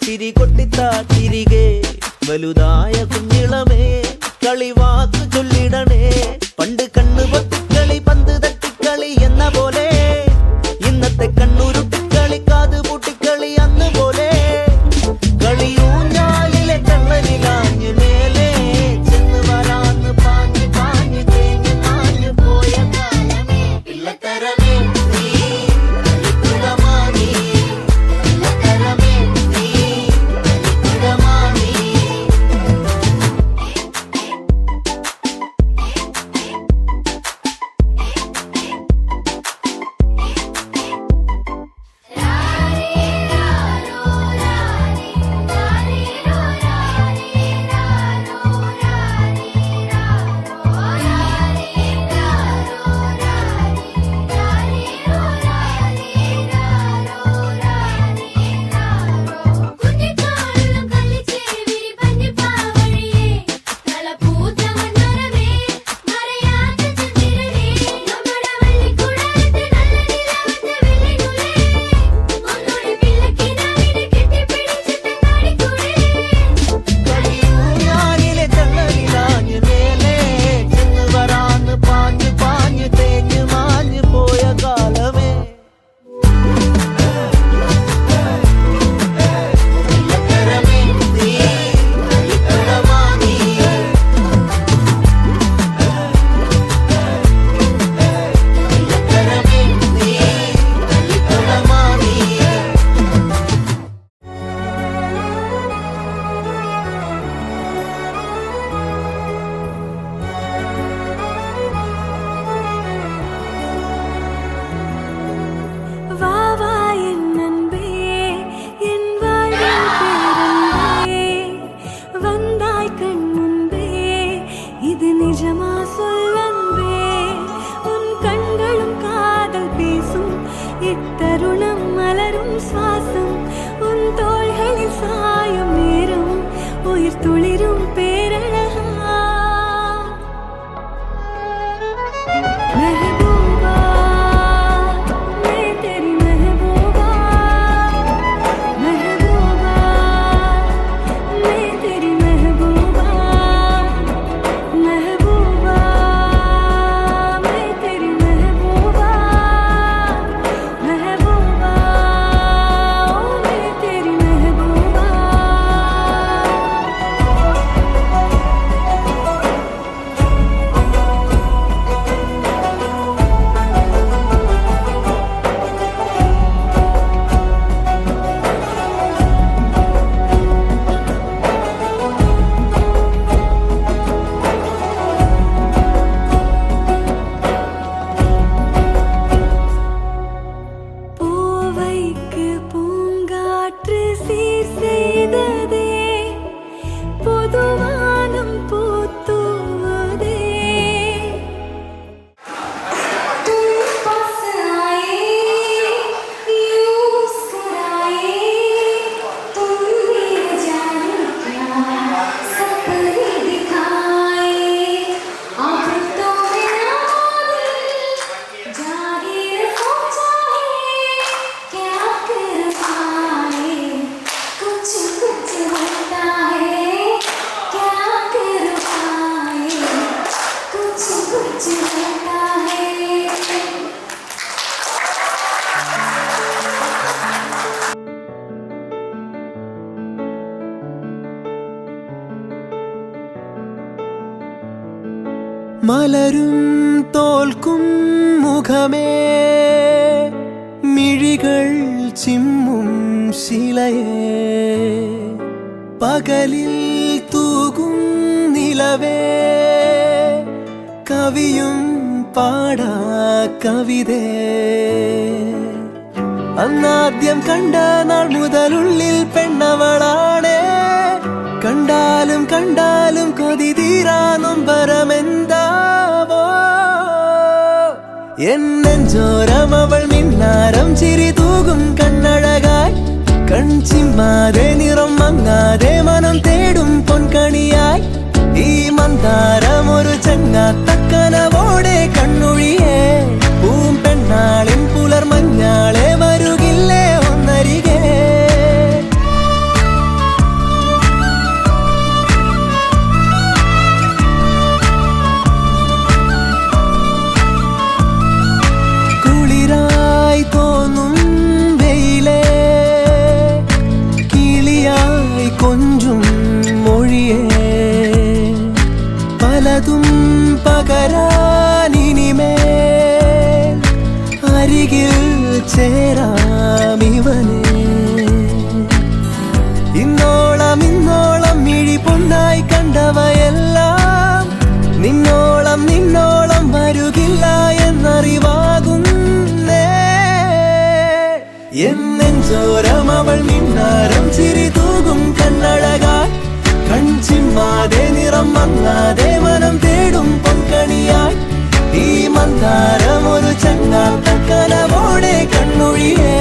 S7: ചിരി കൊട്ടിത്താ തിരികെ വലുതായ കുഞ്ഞിളമേ കളിവാക്ക് ചൊല്ലിടണേ പണ്ട് കണ്ണു പൊത്തിക്കളി പന്ത് തട്ടിക്കളി എന്ന പോലെ ഇന്നത്തെ കണ്ണുരുട്ടിക്കളി കാത് പൂട്ടിക്കളി അന്ന് പോലെ കളിയൂഞ്ഞാലിലെ കള്ളനിലാഞ്ഞു മേലെ ചെന്ന് വരാന്ന് പാഞ്ഞു പാഞ്ഞു തേഞ്ഞു മാഞ്ഞു പോയ കാലമേ പിള്ളത്തരമേ നീ കളിക്കുടമാനീ പിള്ളത്തരമേ
S8: പലരും തോൽക്കും മുഖമേ, മിഴികൾ ചിമ്മും ശിലയേ, പകലിൽ തൂകും നിലവേ, കവിയും പാടാ കവിതേ. അന്നാദ്യം കണ്ട നാൾ മുതലുള്ളിൽ പെണ്ണവളാണേ, കണ്ടാലും കണ്ടാലും കൊതി തീരാ നൊമ്പരമെന്താവോ. എന്നെഞ്ചോരം അവൾ മിന്നാരം ചിരി തൂകും കണ്ണഴകായി, കൺചിമ്മാതെ നിറം മങ്ങാതെ മനം തേടും പൊൻകണിയായി. ഈ മന്ദാരം ഒരു ചങ്ങാത്തക്കനവോടെ കണ്ണൊഴിയേ, പൂം പെണ്ണാളിൻ പുലർമഞ്ഞാളെ വരുകില്ലേ ഒന്നരികെ. കുളിരായി തോന്നും വെയിലേ, കിളിയായി കൊഞ്ചും മൊഴിയേ, പലതും പകരാനിനിമേൽ അരികിൽ ചേരാമിവനെ. ഇന്നോളം മിഴി പൊന്നായി കണ്ടവയെല്ലാം നിന്നോളം നിന്നോളം വരുകില്ല എന്നറിവാകുന്നേ. എന്നെഞ്ചോരം അവൾ മിന്നാരം ചിരി തൂകും കണ്ണഴകായി, കൺചിമ്മാതെ നിറം മങ്ങാതെ മനം തേടും പൊൻകണിയായി. ഈ മന്ദാരം ഒരു ചങ്ങാത്തക്കനവോടെ കണ്ണൊഴിയേ,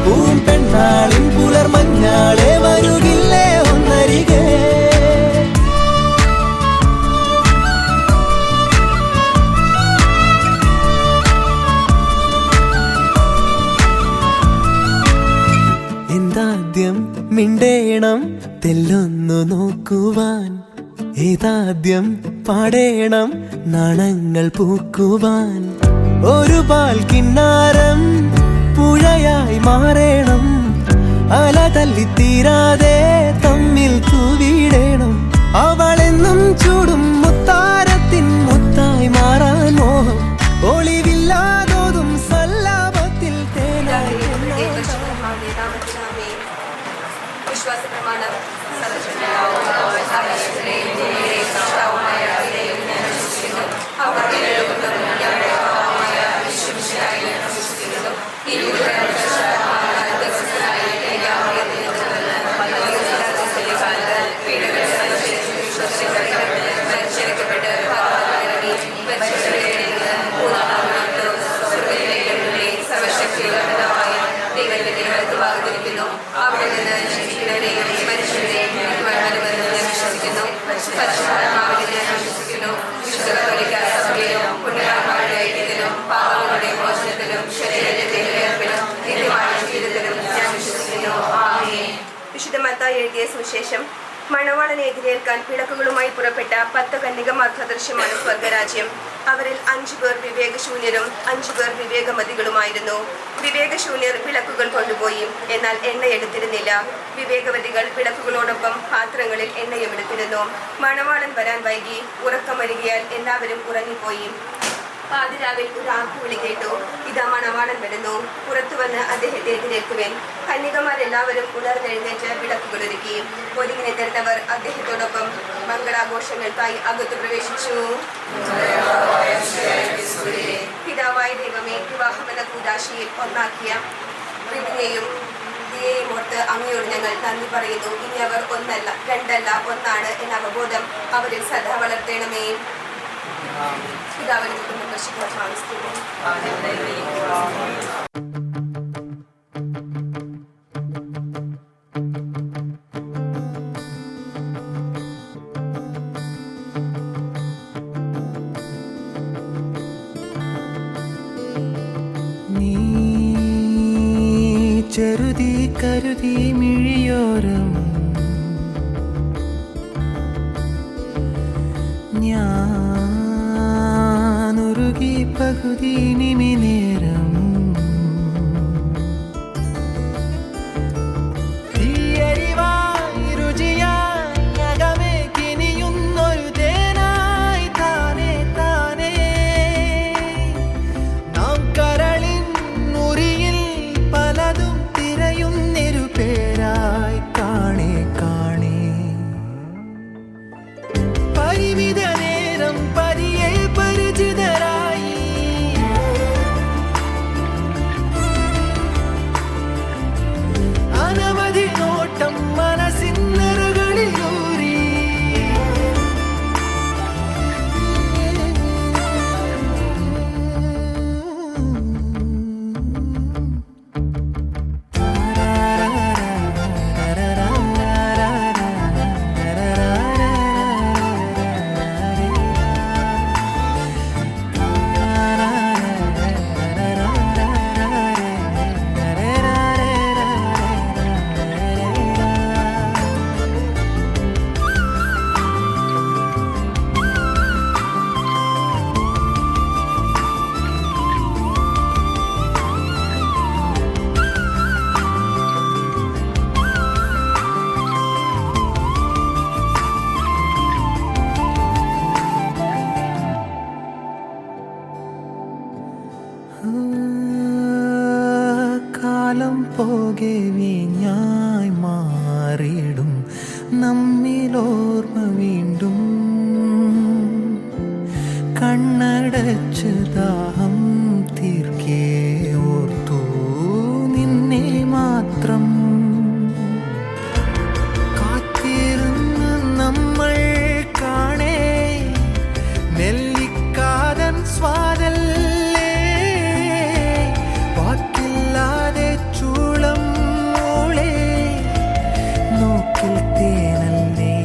S8: പൂം പെണ്ണാളിൻ പുലർമഞ്ഞാളെ വരുകില്ലേ ഒന്നരികെ. എന്താദ്യം മിണ്ടേണം തെല്ലൊന്നു നോക്കുവാൻ, ഏതാദ്യം പാടേണം നാണങ്ങൾ പൂക്കുവാൻ. ഒരു പാൽ കിന്നാരം പുഴയായി മാറേണം, അല തല്ലിത്തീരാതെ തമ്മിൽ തൂവിടേണം. അവളെന്നും ചൂടും മുത്താരത്തിൻ മുത്തായി മാറാൻ മോഹം, ഒളിവില്ലാതോതും സല്ലാപത്തിൽ തേനായി.
S6: വിശ്വാസ പ്രമാണം. വിശുദ്ധ മത്തായി എഴുതിയ സുവിശേഷം. മണവാളനെ എതിരേൽക്കാൻ വിളക്കുകളുമായി പുറപ്പെട്ട 10 കന്യകമാർ സദൃശ്യമാണ് സ്വർഗരാജ്യം. അവരിൽ 5 പേർ വിവേകശൂന്യരും 5 പേർ വിവേകമതികളുമായിരുന്നു. വിവേകശൂന്യർ വിളക്കുകൾ കൊണ്ടുപോയി, എന്നാൽ എണ്ണ എടുത്തിരുന്നില്ല. വിവേകവതികൾ വിളക്കുകളോടൊപ്പം പാത്രങ്ങളിൽ എണ്ണയും എടുത്തിരുന്നു. മണവാളൻ വരാൻ വൈകി. ഉറക്കം വരികയാൽ എല്ലാവരും ഉറങ്ങിപ്പോയി. പാതിരാവിൽ ഒരു ആർപ്പുവിളി കേട്ടു, ഇതാ മണവാളൻ വരുന്നു, പുറത്തു വന്ന് അദ്ദേഹത്തെ എതിരേൽക്കുവേൻ. കന്യകമാരെല്ലാവരും ഉണർന്നെഴുന്നേറ്റ് വിളക്കുകളൊരുക്കി. ഒരുങ്ങിനെ തരുന്നവർ അദ്ദേഹത്തോടൊപ്പം മംഗളാഘോഷങ്ങൾക്കായി അകത്തു പ്രവേശിച്ചു. പിതാവായ ദൈവമേ, വിവാഹമെന്ന കൂദാശയിൽ ഒന്നാക്കിയ റിവിനെയും ദിയെയും ഓർത്ത് അങ്ങയോട് ഞങ്ങൾ നന്ദി പറയുന്നു. ഇനി അവർ ഒന്നല്ല, രണ്ടല്ല, ഒന്നാണ് എന്ന അവബോധം അവരിൽ സദാ വളർത്തണമേ. പിതാവിനും പുത്രനും പരിശുദ്ധാത്മാവിനും
S8: നീ ചെറുതി കരുതി മിഴിയോരം ഞാനുരുകി പകുതി നിമിനേരം രുചിയായി അകമേ കിനിയുന്നൊരു തേനായി താനേ താനേ കാലം പോകെ വീഞ്ഞായി മാറിയിടും നമ്മിലോർമ്മ വീണ്ടും കണ്ണടച്ച് ദാഹം തീർക്കേ ഓർത്തു നിന്നെ മാത്രം കാത്തിരുന്ന് നമ്മൾ കാണേ നെല്ലിക്കാതൻ സ്വാദല്ലേ വാക്കില്ലാതെ ചൂളം മോളെ നോക്കിൽ തേനല്ലേ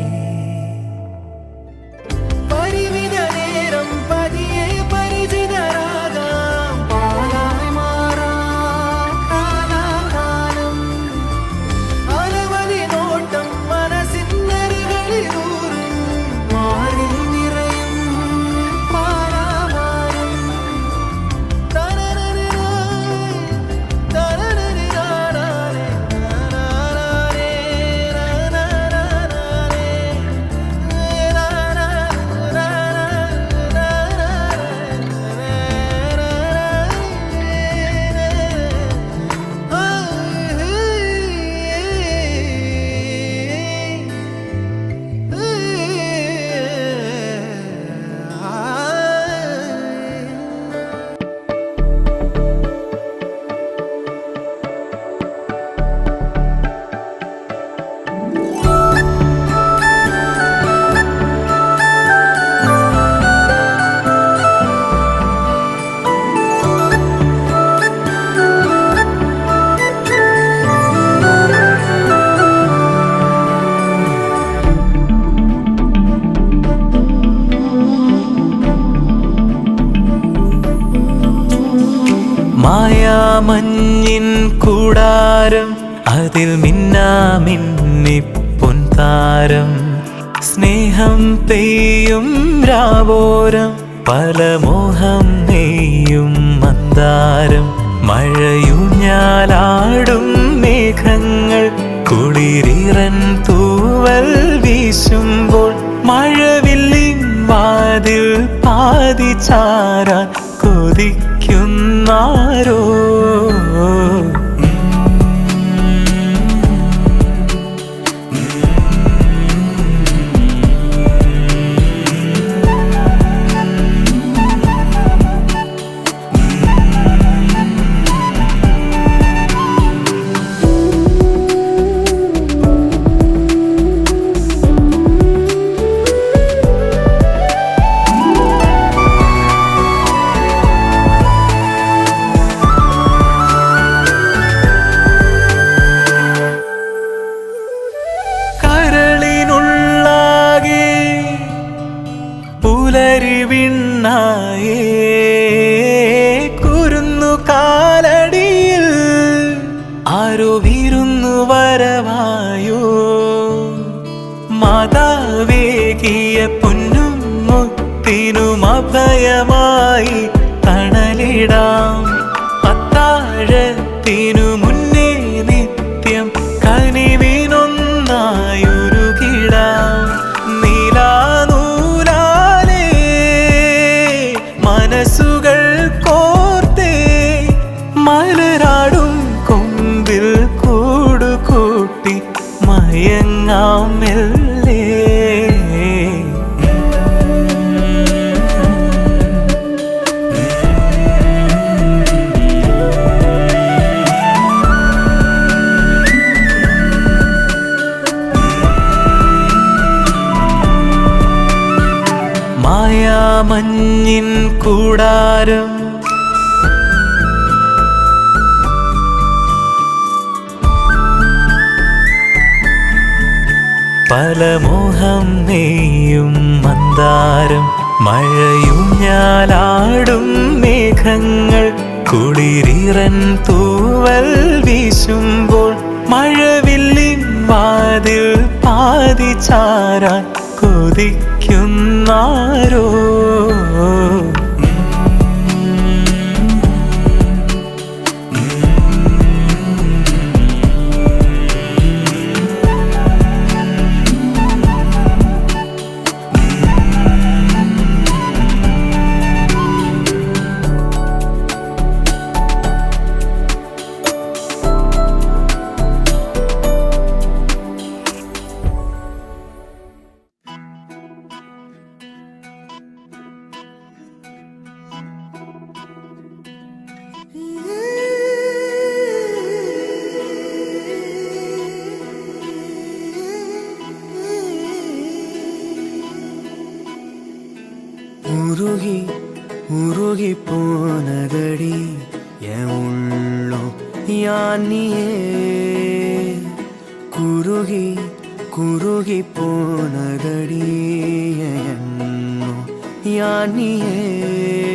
S8: പരിമിത നേരം പതിയെ പരിചിതരാകാം പാലായി മാറാം കാലാകാലം അനവധി നോട്ടം മനസ്സിനരികളിൽ ഊറും മാറിൽ നിറയും പാരാവാരം മായാമഞ്ഞിൻ കൂടാരം അതിൽ മിന്നാമിന്നി പൊൻതാരം സ്നേഹം പെയ്യും രാവോരം പല മോഹം നെയ്യും മന്ദാരം മഴയൂഞ്ഞാലാടും മേഘങ്ങൾ കുളിരിറൻ തൂവൽ വീശുമ്പോൾ മഴവില്ലിൻ വാതിൽ പാതി ചാരാൻ കൊതിക്കുന്നാരോ പുലരിവിണ്ണായേ കുരുന്നു കാലടിയിൽ ആരോ വിരുന്നു വരവായോ മാതാവേകിയ പൊന്നും മുത്തിനും അഭയമായി തണലിടാം അത്താഴത്തിനു മുന്നേ നിത്യം കനിവിനൊന്നായുരുകിടാം മനസ്സുകൾ കോർത്തേ മലരാടും കൊമ്പിൽ കൂടുകൂട്ടി മയങ്ങാം മെല്ലെ മായാമഞ്ഞിൻ കൂടാരം പല മോഹം നെയ്യും മന്ദാരം മഴയൂഞ്ഞാലാടും മേഘങ്ങൾ കുളിരിറൻ തൂവൽ വീശുമ്പോൾ മഴവില്ലിൻ വാതിൽ പാതി ചാരാൻ കൊതിക്കുന്നാരോ குருகி போனதடி என் உள்ளம் யானியே குருகி குருகி போனதடி என் எண்ணம் யானியே